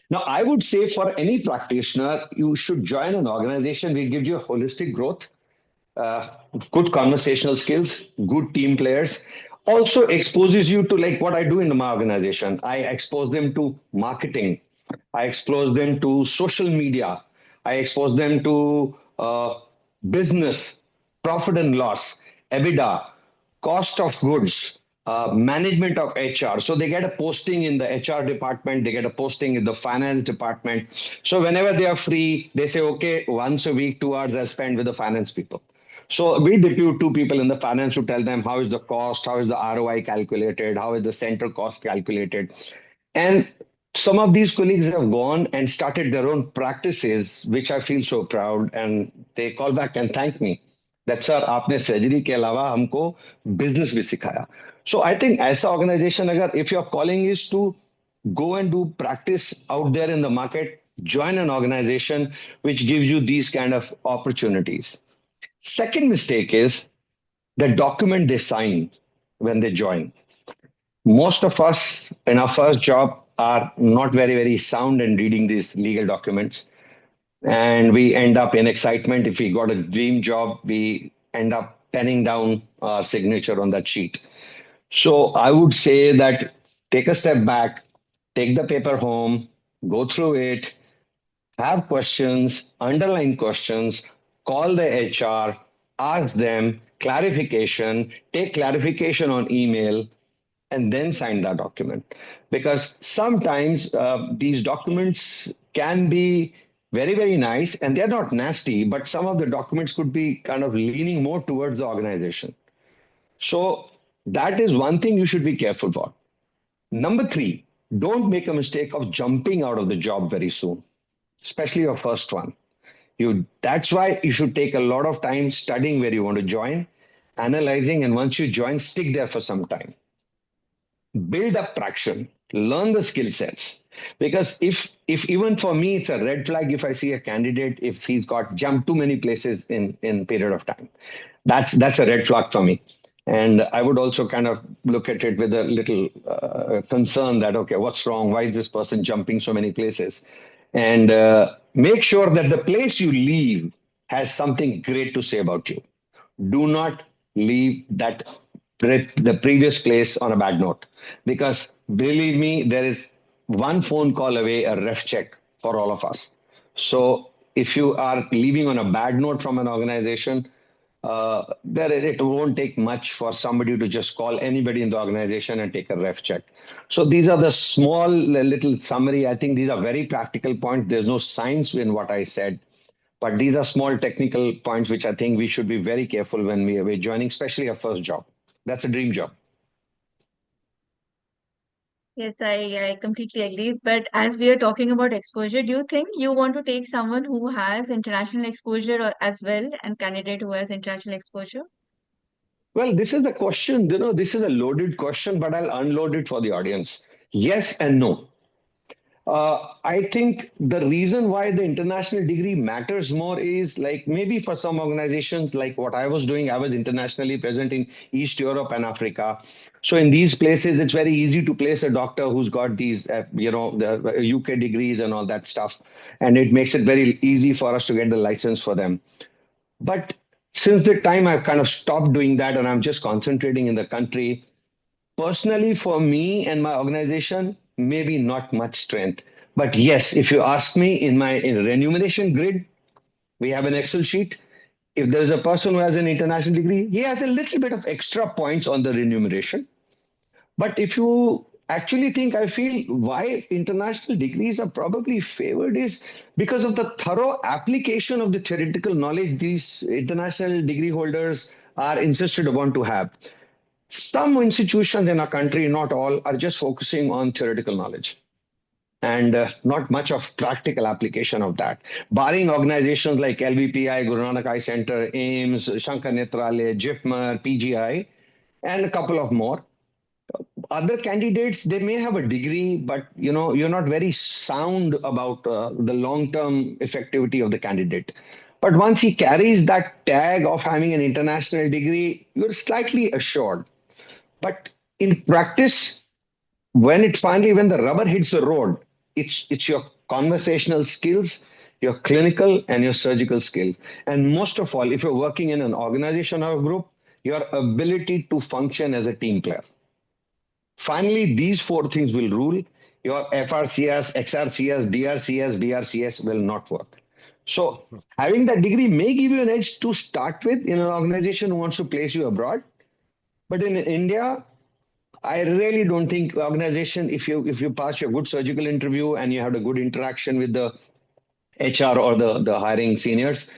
S11: Now, I would say for any practitioner, you should join an organization which gives you a holistic growth, uh, good conversational skills, good team players. Also exposes you to, like what I do in my organization. I expose them to marketing. I expose them to social media. I expose them to business, profit and loss, EBITDA, cost of goods, management of HR. So they get a posting in the HR department, they get a posting in the finance department. So whenever they are free, they say, okay, once a week, 2 hours I spend with the finance people. So we depute two people in the finance to tell them how is the cost, how is the ROI calculated, how is the center cost calculated. And some of these colleagues have gone and started their own practices, which I feel so proud. And they call back and thank me that, sir, आपने surgery के अलावा हमको business भी सिखाया. So I think ऐसा organization, अगर if your calling is to go and do practice out there in the market, join an organization which gives you these kind of opportunities. Second mistake is the document they sign when they join. Most of us in our first job are not very, very sound in reading these legal documents. And we end up in excitement. If we got a dream job, we end up penning down our signature on that sheet. So I would say that take a step back, take the paper home, go through it, have questions, underline questions, call the HR, ask them clarification, take clarification on email, and then sign that document. Because sometimes these documents can be very, very nice and they're not nasty, but some of the documents could be kind of leaning more towards the organization. So that is one thing you should be careful for. Number three, don't make a mistake of jumping out of the job very soon, especially your first one. That's why you should take a lot of time studying where you want to join, analyzing, and once you join, stick there for some time. Build up traction, learn the skill sets. Because if even for me it's a red flag if I see a candidate if he's got jumped too many places in period of time. That's a red flag for me. And I would also kind of look at it with a little concern that, okay, what's wrong? Why is this person jumping so many places? And make sure that the place you leave has something great to say about you. Do not leave the previous place on a bad note, because believe me, there is one phone call away a ref check for all of us. So if you are leaving on a bad note from an organization, there it won't take much for somebody to just call anybody in the organization and take a ref check. So these are the small little summary. I think these are very practical points. There's no science in what I said, but these are small technical points which I think we should be very careful when we're joining, especially our first job. That's a dream job.
S5: Yes, I completely agree. But as we are talking about exposure, do you think you want to take someone who has international exposure as well and candidate who has international exposure?
S11: Well, this is a question, this is a loaded question, but I'll unload it for the audience. Yes and no. I think the reason why the international degree matters more is like maybe for some organizations, like what I was doing, I was internationally present in East Europe and Africa. So in these places, it's very easy to place a doctor who's got these, the UK degrees and all that stuff. And it makes it very easy for us to get the license for them. But since the time I've kind of stopped doing that and I'm just concentrating in the country, personally, for me and my organization, maybe not much strength. But yes, if you ask me in remuneration grid, we have an Excel sheet. If there's a person who has an international degree, he has a little bit of extra points on the remuneration. But if you actually think, I feel why international degrees are probably favored is because of the thorough application of the theoretical knowledge these international degree holders are insisted upon to have. Some institutions in our country, not all, are just focusing on theoretical knowledge and not much of practical application of that. Barring organizations like LVPI, Guru Nanak Eye Center, AIMS, Shankar Netralaya, JIPMER, PGI, and a couple of more. Other candidates, they may have a degree, but you're not very sound about the long-term effectivity of the candidate. But once he carries that tag of having an international degree, you're slightly assured. But in practice, when the rubber hits the road, it's your conversational skills, your clinical and your surgical skill. And most of all, if you're working in an organization or a group, your ability to function as a team player. Finally, these four things will rule. Your FRCS, XRCS, DRCS, BRCS will not work. So having that degree may give you an edge to start with in an organization who wants to place you abroad. But in India, I really don't think organization, if you pass your good surgical interview and you have a good interaction with the HR or the hiring seniors,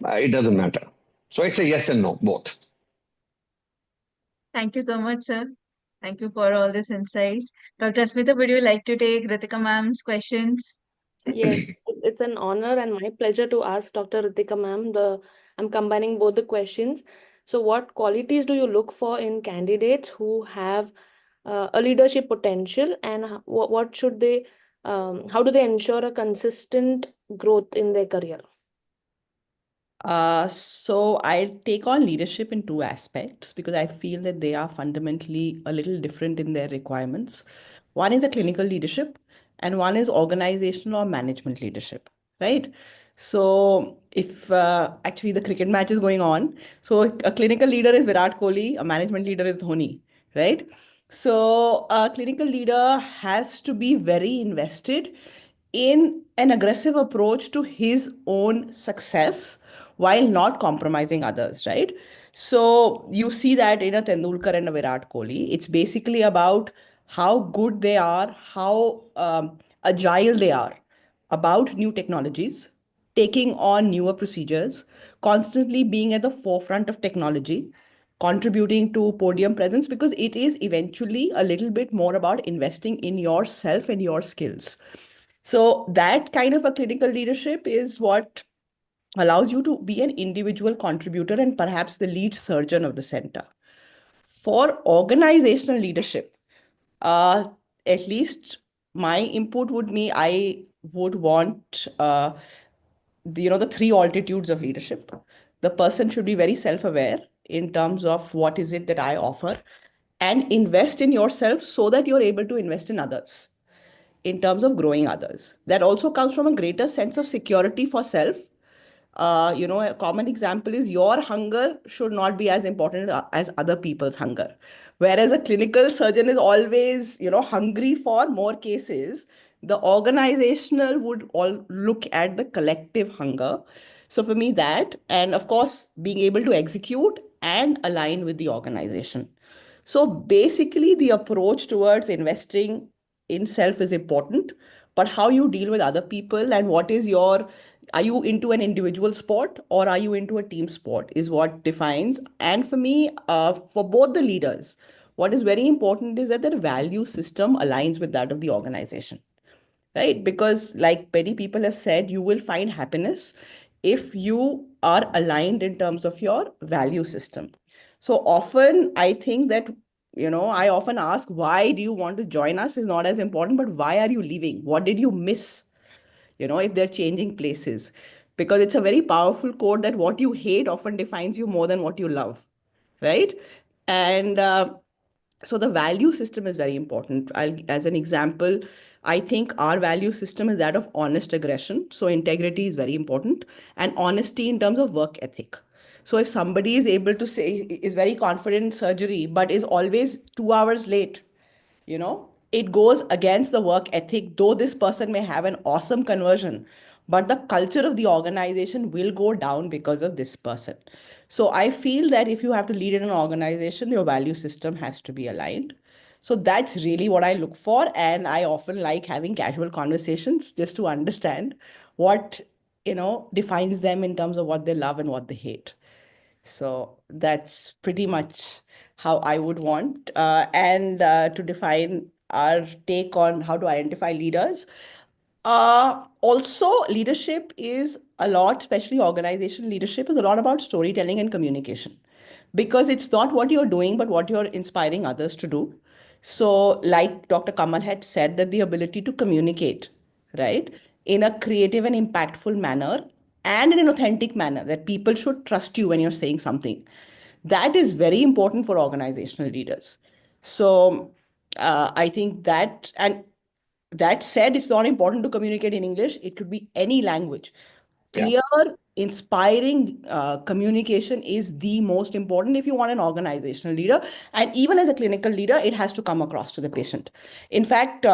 S11: it doesn't matter. So it's a yes and no, both.
S5: Thank you so much, sir. Thank you for all these insights. Dr. Asmita, would you like to take Ritika ma'am's questions?
S18: Yes, it's an honor and my pleasure to ask Dr. Ritika ma'am. I'm combining both the questions. So, what qualities do you look for in candidates who have a leadership potential, and what should they, how do they ensure a consistent growth in their career?
S16: So I'll take on leadership in two aspects because I feel that they are fundamentally a little different in their requirements. One is a clinical leadership, and one is organizational or management leadership, right? So if actually the cricket match is going on, so a clinical leader is Virat Kohli, a management leader is Dhoni, right? So a clinical leader has to be very invested in an aggressive approach to his own success while not compromising others, right? So you see that in a Tendulkar and a Virat Kohli. It's basically about how good they are, how agile they are about new technologies, taking on newer procedures, constantly being at the forefront of technology, contributing to podium presence, because it is eventually a little bit more about investing in yourself and your skills. So that kind of a clinical leadership is what allows you to be an individual contributor and perhaps the lead surgeon of the center. For organizational leadership, at least my input would be I would want the three altitudes of leadership. The person should be very self-aware in terms of what is it that I offer, and invest in yourself so that you're able to invest in others in terms of growing others. That also comes from a greater sense of security for self. A common example is your hunger should not be as important as other people's hunger. Whereas a clinical surgeon is always, hungry for more cases, the organizational would all look at the collective hunger So for me, that, and of course, being able to execute and align with the organization. So basically, the approach towards investing in self is important, but how you deal with other people and what is your, are you into an individual sport or are you into a team sport is what defines. And for me, for both the leaders, what is very important is that their value system aligns with that of the organization, right? Because, like many people have said, you will find happiness if you are aligned in terms of your value system. So often, I think that, I often ask, why do you want to join us is not as important, but why are you leaving? What did you miss? If they're changing places. Because it's a very powerful quote that what you hate often defines you more than what you love, right? And so the value system is very important. As an example, I think our value system is that of honest aggression. So integrity is very important, and honesty in terms of work ethic. So if somebody is able to say, is very confident in surgery, but is always 2 hours late, it goes against the work ethic, though this person may have an awesome conversion, but the culture of the organization will go down because of this person. So I feel that if you have to lead in an organization, your value system has to be aligned. So that's really what I look for, and I often like having casual conversations just to understand what defines them in terms of what they love and what they hate. So that's pretty much how I would want. And to define our take on how to identify leaders. Also, leadership is a lot, especially organizational leadership, is a lot about storytelling and communication, because it's not what you're doing, but what you're inspiring others to do. So, like Dr. Kamal had said, that the ability to communicate, right, in a creative and impactful manner and in an authentic manner, that people should trust you when you're saying something. That is very important for organizational leaders. So, I think that, and that said, it's not important to communicate in English. It could be any language.
S2: Yeah.
S16: Clear, inspiring communication is the most important if you want an organizational leader. And even as a clinical leader, it has to come across to the patient. In fact,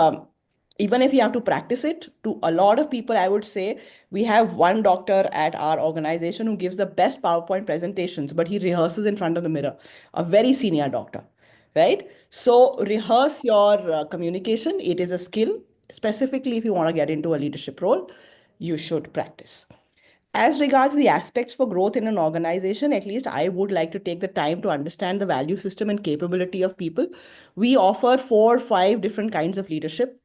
S16: even if you have to practice it to a lot of people, I would say we have one doctor at our organization who gives the best PowerPoint presentations, but he rehearses in front of the mirror, a very senior doctor, right? So rehearse your communication. It is a skill. Specifically, if you want to get into a leadership role, you should practice. As regards the aspects for growth in an organization, at least I would like to take the time to understand the value system and capability of people. We offer 4 or 5 different kinds of leadership,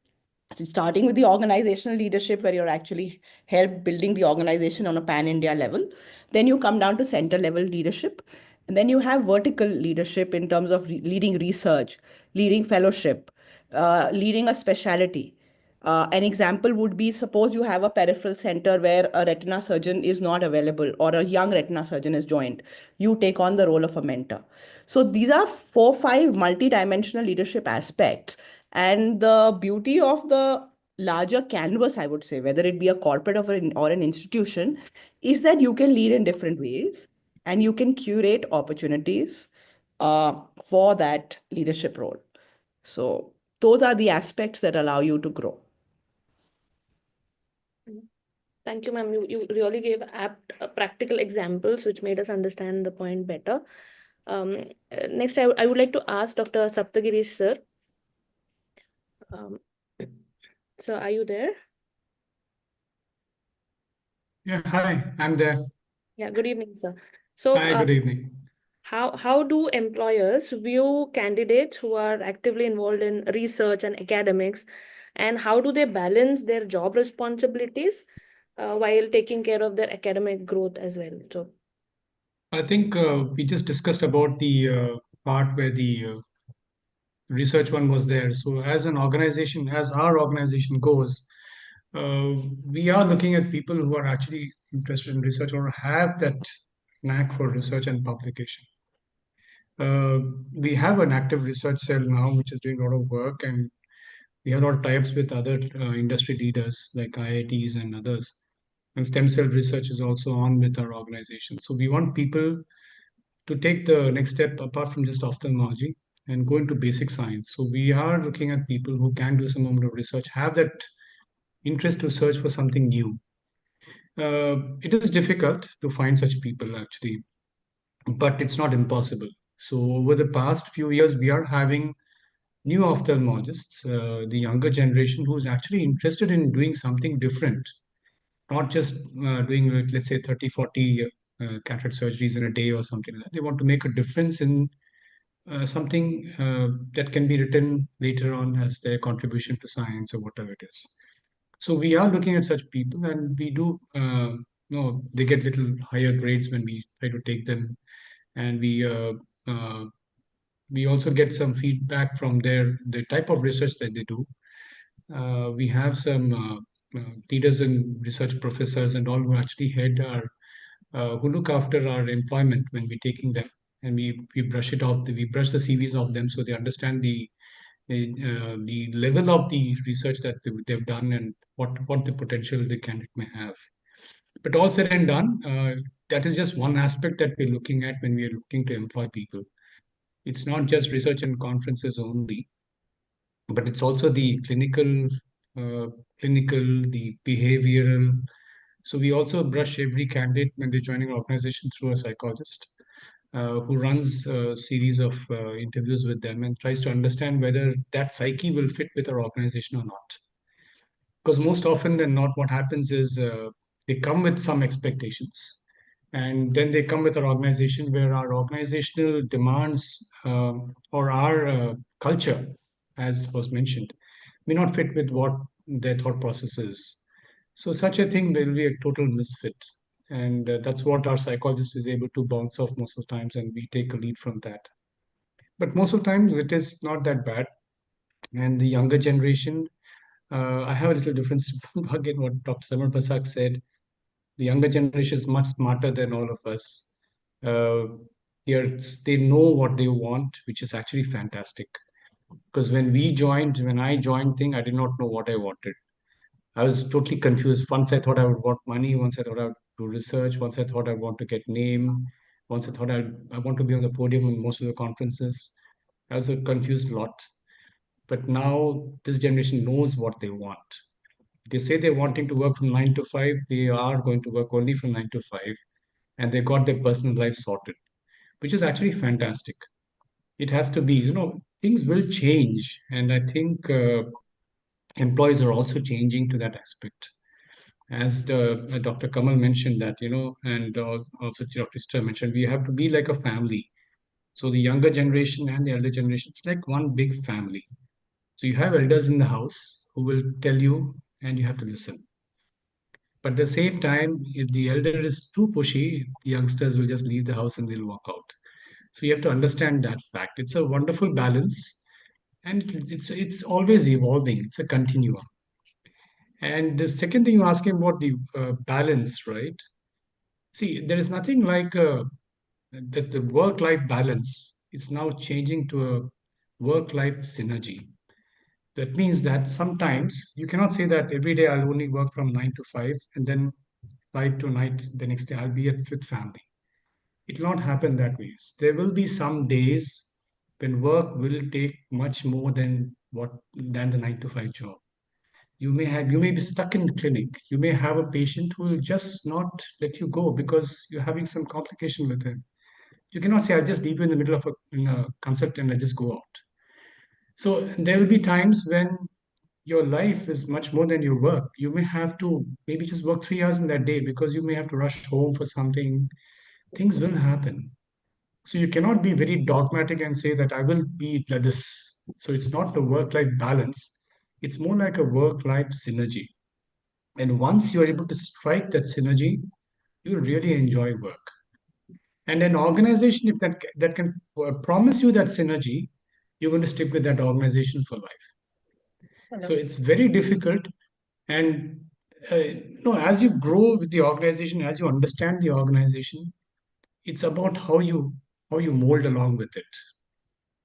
S16: starting with the organizational leadership, where you're actually help building the organization on a pan-India level. Then you come down to center level leadership. And then you have vertical leadership in terms of leading research, leading fellowship, leading a specialty. An example would be, suppose you have a peripheral center where a retina surgeon is not available or a young retina surgeon is joined. You take on the role of a mentor. So these are 4 or 5 multi-dimensional leadership aspects. And the beauty of the larger canvas, I would say, whether it be a corporate or an institution, is that you can lead in different ways and you can curate opportunities for that leadership role. So those are the aspects that allow you to grow.
S18: Thank you, ma'am. You really gave apt practical examples which made us understand the point better. Next, I would like to ask Dr. Saptagiri sir. So are you there?
S15: Yeah, hi, I'm there.
S18: Yeah, good evening, sir. So
S15: Hi, good evening.
S18: how do employers view candidates who are actively involved in research and academics, and how do they balance their job responsibilities while taking care of their academic growth as well? So
S15: I think we just discussed about the part where the research one was there. So, as an organization, as our organization goes, uh, we are looking at people who are actually interested in research or have that knack for research and publication. Uh, we have an active research cell now, which is doing a lot of work, and we have a lot of types with other industry leaders like IITs and others. And stem cell research is also on with our organization. So we want people to take the next step apart from just ophthalmology and go into basic science. So we are looking at people who can do some amount of research, have that interest to search for something new. it is difficult to find such people actually, but it's not impossible. So over the past few years, we are having new ophthalmologists, the younger generation who's actually interested in doing something different, not just doing, let's say, 30, 40 cataract surgeries in a day or something like that. They want to make a difference in something that can be written later on as their contribution to science or whatever it is. So we are looking at such people, and we do no, they get little higher grades when we try to take them, and uh, we also get some feedback from the type of research that they do. We have some leaders and research professors and all who actually head our who look after our employment when we're taking them, and we brush it off. We brush the CVs of them so they understand the level of the research that they've done and what the potential the candidate may have. But all said and done, that is just one aspect that we're looking at when we are looking to employ people. It's not just research and conferences only, but it's also the uh, the behavioral. So we also brush every candidate when they're joining our organization through a psychologist who runs a series of interviews with them and tries to understand whether that psyche will fit with our organization or not. Because most often than not, what happens is they come with some expectations, and then they come with our organization where our organizational demands or our culture, as was mentioned, may not fit with what their thought process is. So such a thing will be a total misfit. And that's what our psychologist is able to bounce off most of the times, and we take a lead from that. But most of the times it is not that bad. And the younger generation, I have a little difference again what Dr. Samar Pasak said. The younger generation is much smarter than all of us. Uh, they know what they want, which is actually fantastic. Because when I joined thing, I did not know what I wanted. I was totally confused. Once I thought I would want money. Once I thought I would do research. Once I thought I want to get name. Once I thought I want to be on the podium in most of the conferences. I was a confused lot. But now this generation knows what they want. They say they're wanting to work from 9 to 5. They are going to work only from 9 to 5, and they got their personal life sorted, which is actually fantastic. It has to be, things will change, and I think employees are also changing to that aspect. As Dr. Kamal mentioned that, and also Dr. Star mentioned, we have to be like a family. So the younger generation and the elder generation, it's like one big family. So you have elders in the house who will tell you, and you have to listen. But at the same time, if the elder is too pushy, the youngsters will just leave the house and they'll walk out. So you have to understand that fact. It's a wonderful balance, and it's always evolving. It's a continuum. And the second thing you ask him about the balance, right? See, there is nothing like that the work-life balance is now changing to a work-life synergy. That means that sometimes you cannot say that every day I'll only work from 9 to 5 and then 5 to night the next day I'll be with family. It will not happen that way. There will be some days when work will take much more than the 9 to 5 job. You may be stuck in the clinic. You may have a patient who will just not let you go because you're having some complication with him. You cannot say, I'll just leave you in the middle of a consult and I just go out. So there will be times when your life is much more than your work. You may have to maybe just work 3 hours in that day because you may have to rush home for something. Things will happen. So you cannot be very dogmatic and say that I will be like this. So it's not a work-life balance. It's more like a work-life synergy. And once you're able to strike that synergy, you'll really enjoy work. And an organization, if that can promise you that synergy, you're going to stick with that organization for life. So it's very difficult. And as you grow with the organization, as you understand the organization, it's about how you mold along with it.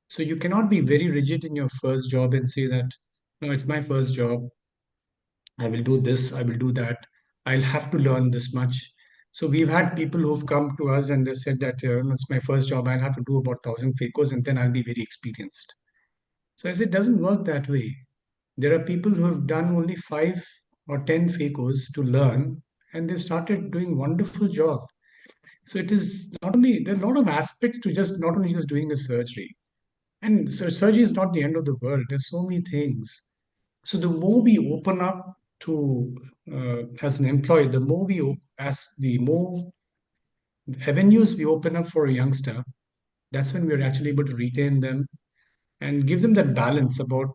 S15: So you cannot be very rigid in your first job and say that, no, it's my first job. I will do this, I will do that. I'll have to learn this much. So we've had people who've come to us and they said that it's my first job. I'll have to do about 1,000 FACOs and then I'll be very experienced. So I said, it doesn't work that way. There are people who have done only 5 or 10 FACOs to learn, and they've started doing wonderful job. So it is not only, there are a lot of aspects to just not only just doing a surgery. And surgery is not the end of the world. There's so many things. So the more we open up to as an employee, the more the more avenues we open up for a youngster, that's when we're actually able to retain them and give them that balance about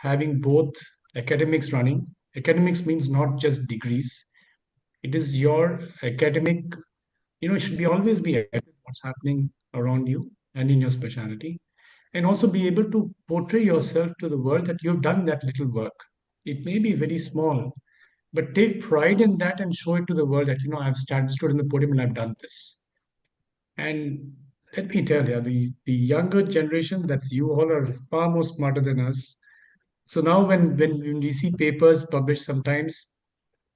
S15: having both academics running. Academics means not just degrees. It is your academic, it should be always be aware of what's happening around you and in your specialty, and also be able to portray yourself to the world that you've done that little work. It may be very small, but take pride in that and show it to the world that, I've stood in the podium and I've done this. And let me tell you, the younger generation, that's you all, are far more smarter than us. So now when we see papers published sometimes,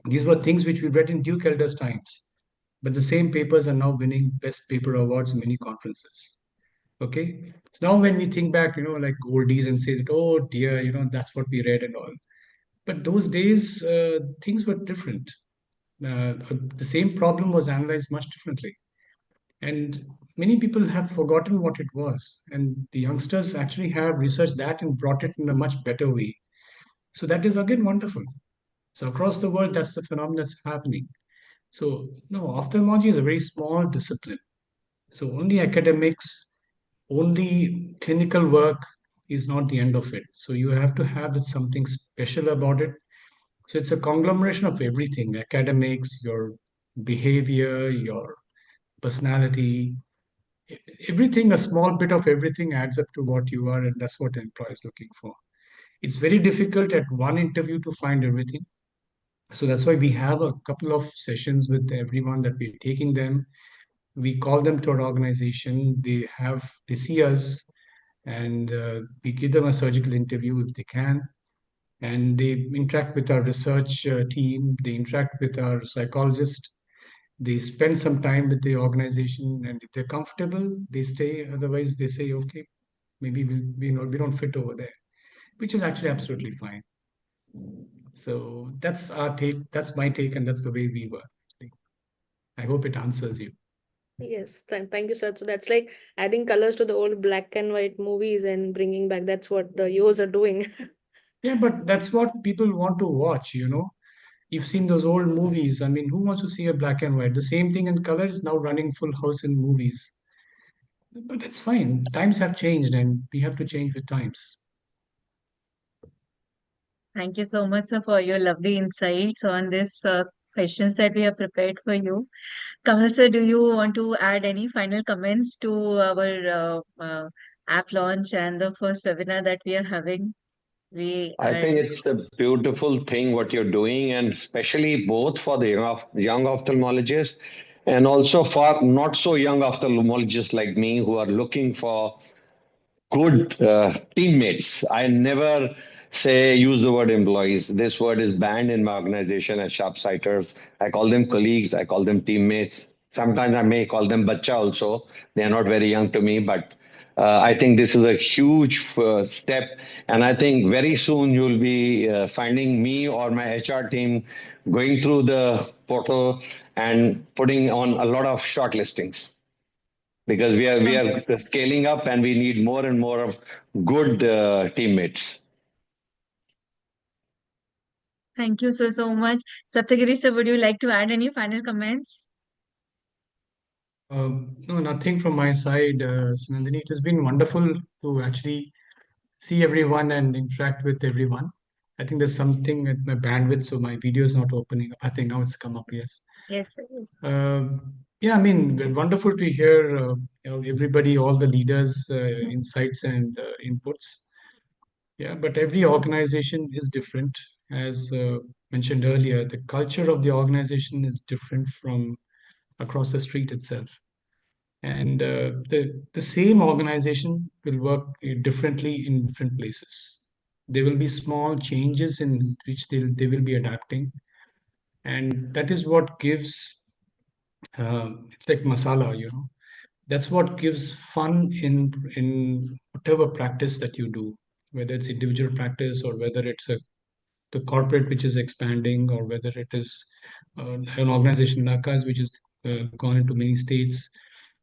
S15: these were things which we read in Duke Elder's times. But the same papers are now winning best paper awards in many conferences. Okay. So now when we think back, like Goldies, and say that, oh dear, that's what we read and all. But those days, things were different. The same problem was analyzed much differently. And many people have forgotten what it was. And the youngsters actually have researched that and brought it in a much better way. So that is again wonderful. So across the world, that's the phenomenon that's happening. So no, ophthalmology is a very small discipline. So only academics, only clinical work is not the end of it. So you have to have something special about it. So it's a conglomeration of everything: academics, your behavior, your personality, everything. A small bit of everything adds up to what you are, and that's what the employer is looking for. It's very difficult at one interview to find everything. So that's why we have a couple of sessions with everyone that we're taking them. We call them to our organization. They see us, and we give them a surgical interview if they can. And they interact with our research team. They interact with our psychologist. They spend some time with the organization, and if they're comfortable, they stay. Otherwise, they say, okay, maybe we don't fit over there, which is actually absolutely fine. So that's our take. That's my take, and that's the way we work. I hope it answers you.
S18: Yes, thank you, sir. So that's like adding colors to the old black and white movies and bringing back. That's what the Yos are doing.
S15: Yeah, but that's what people want to watch. You've seen those old movies. I mean, who wants to see a black and white? The same thing in color is now running full house in movies. But it's fine. Times have changed, and we have to change with times.
S5: Thank you so much, sir, for your lovely insights on this questions that we have prepared for you. Kamal sir, do you want to add any final comments to our app launch and the first webinar that we are having? We
S11: I
S5: are
S11: think it's a beautiful thing what you're doing, and especially both for the young ophthalmologists and also for not so young ophthalmologists like me who are looking for good teammates. I never use the word employees. This word is banned in my organization as sharpsighters. I call them colleagues. I call them teammates. Sometimes I may call them bacha also. They are not very young to me, but I think this is a huge step. And I think very soon you'll be finding me or my HR team going through the portal and putting on a lot of shortlistings, because we are scaling up and we need more and more of good teammates.
S5: Thank you so much. Saptagiri sir, would you like to add any final comments?
S15: No, nothing from my side, Sunandini. It has been wonderful to actually see everyone and interact with everyone. I think there's something at my bandwidth, so my video is not opening up. I think now it's come up, yes.
S5: Yes, sir. Yes.
S15: Yeah, I mean, wonderful to hear everybody, all the leaders' insights and inputs. Yeah, but every organization is different. As mentioned earlier, the culture of the organization is different from across the street itself. And the same organization will work differently in different places. There will be small changes in which they will be adapting. And that is what gives, it's like masala. That's what gives fun in whatever practice that you do, whether it's individual practice or whether it's a the corporate which is expanding, or whether it is an organization like us which has gone into many states.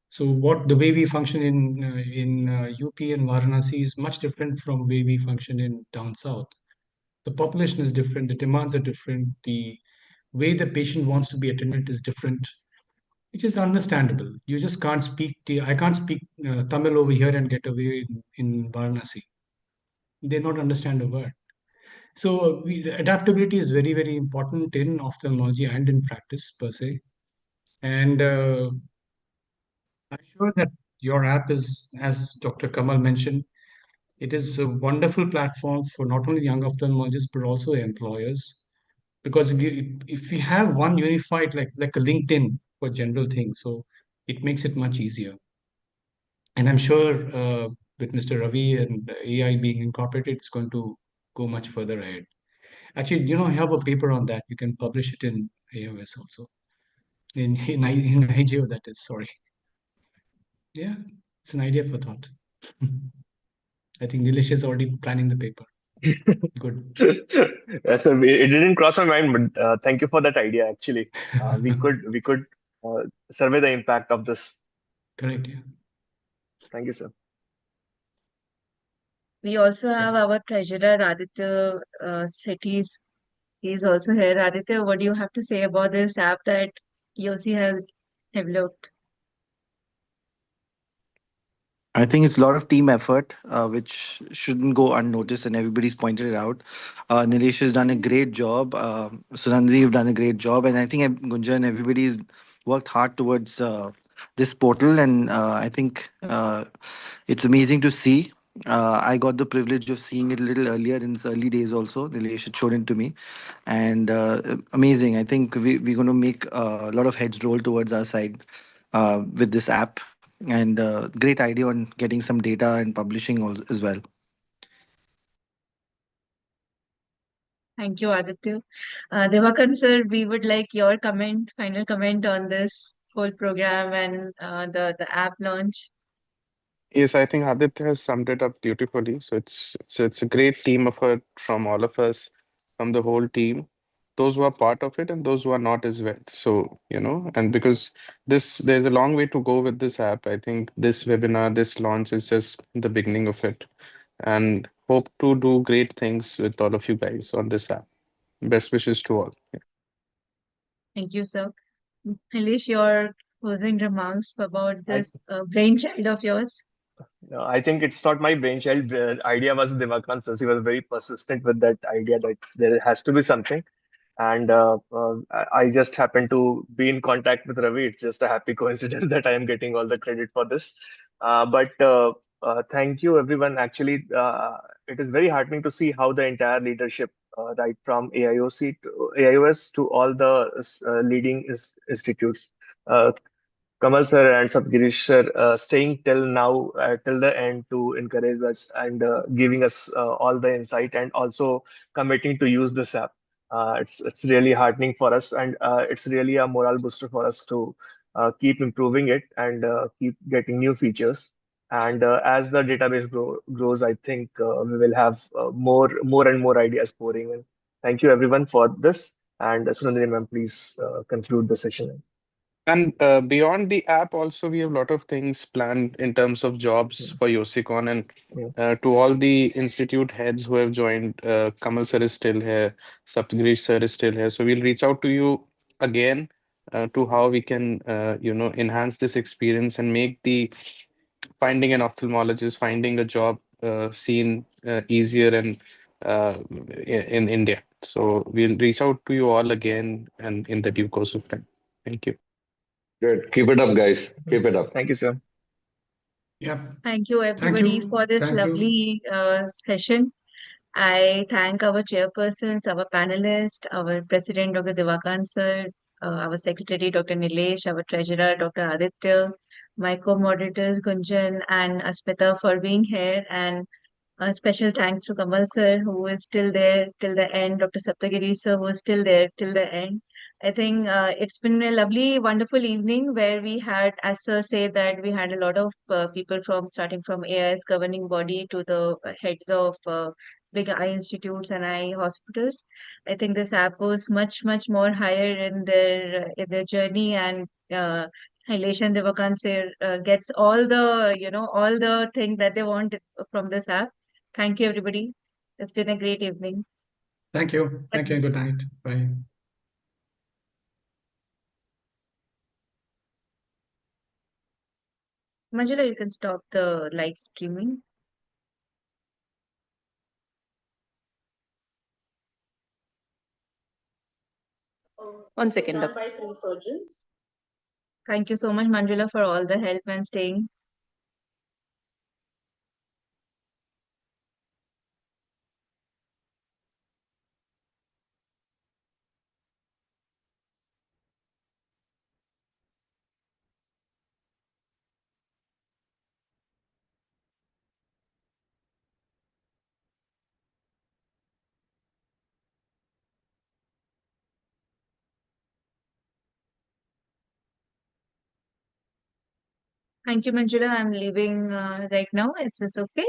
S15: So what the way we function in UP and Varanasi is much different from way we function in down south. The population is different, the demands are different, the way the patient wants to be attended is different, which is understandable. You just can't speak. I can't speak Tamil over here and get away in Varanasi. They not understand a word. So adaptability is very, very important in ophthalmology and in practice per se. And I'm sure that your app is, as Dr. Kamal mentioned, it is a wonderful platform for not only young ophthalmologists but also employers. Because if we have one unified, like a LinkedIn for general things, so it makes it much easier. And I'm sure with Mr. Ravi and AI being incorporated, it's going to go much further ahead. Actually, I have a paper on that. You can publish it in AOS also. In IGO, that is, sorry. Yeah, it's an idea for thought. I think Nilesh is already planning the paper. Good.
S2: So it didn't cross my mind, but thank you for that idea. Actually, we could survey the impact of this.
S15: Correct. Yeah.
S2: Thank you, sir.
S5: We also have our treasurer, Aditya Sethi. He's also here. Aditya, what do you have to say about this app that YOSI has developed?
S19: I think it's a lot of team effort, which shouldn't go unnoticed, and everybody's pointed it out. Nilesh has done a great job. Sunandri, you've done a great job, and I think Gunjan and everybody's worked hard towards this portal, and I think it's amazing to see. I got the privilege of seeing it a little earlier in its early days. Also, Nilesh had shown it to me, and amazing. I think we're going to make a lot of heads roll towards our side with this app, and great idea on getting some data and publishing as well.
S5: Thank you, Aditya. Devakant sir, we would like your final comment on this whole program and the app launch.
S20: Yes, I think Aditya has summed it up beautifully. So it's a great team effort from all of us, from the whole team, those who are part of it and those who are not as well. So, and because there's a long way to go with this app. I think this webinar, this launch is just the beginning of it. And hope to do great things with all of you guys on this app. Best wishes to all.
S5: Thank you, sir. Nilesh, your closing remarks about this brainchild of yours.
S2: I think it's not my brainchild. The idea was Devakant's. He was very persistent with that idea that there has to be something. And I just happened to be in contact with Ravi. It's just a happy coincidence that I am getting all the credit for this. But thank you, everyone. Actually, it is very heartening to see how the entire leadership, right from AIOC to AIOS to all the leading institutes, uh, Kamal sir and Sapgirish sir staying till now, till the end to encourage us and giving us all the insight and also committing to use this app. It's really heartening for us, and it's really a morale booster for us to keep improving it and keep getting new features. And as the database grows, I think we will have more and more ideas pouring in. Thank you everyone for this. And Sunandri ma'am, please conclude the session.
S20: And beyond the app, also we have a lot of things planned in terms of jobs for YOSICON, and to all the institute heads who have joined. Kamal sir is still here, Saptagirish sir is still here. So we'll reach out to you again to how we can, enhance this experience and make the finding an ophthalmologist, finding a job scene easier and in India. So we'll reach out to you all again and in the due course of time. Thank you.
S11: Good. Keep it up, guys. Keep it up.
S2: Thank you, sir.
S15: Yeah.
S5: Thank you, everybody, for this
S15: Thank you.
S5: lovely session. I thank our chairpersons, our panelists, our president, Dr. Devakant sir, our secretary, Dr. Nilesh, our treasurer, Dr. Aditya, my co-moderators, Gunjan and Aspita, for being here, and a special thanks to Kamal sir, who is still there till the end, Dr. Saptagiri sir, who is still there till the end. I think it's been a lovely, wonderful evening where we had, as sir said, that we had a lot of people from starting from AIS governing body to the heads of big eye institutes and eye hospitals. I think this app goes much, much more higher in their journey, and Nilesh and Devakant sir gets all the all the thing that they want from this app. Thank you, everybody. It's been a great evening.
S15: Thank you. Thank you and good night. Bye.
S5: Manjula, you can stop the live streaming.
S18: One second.
S5: Thank you so much, Manjula, for all the help and staying. Thank you, Manjula. I'm leaving right now. Is this okay?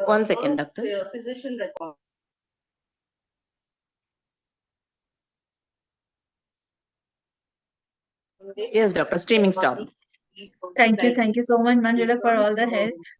S18: One second, doctor. Physician record. Yes, doctor. Streaming stop.
S5: Thank you so much, Manjula, for all the help.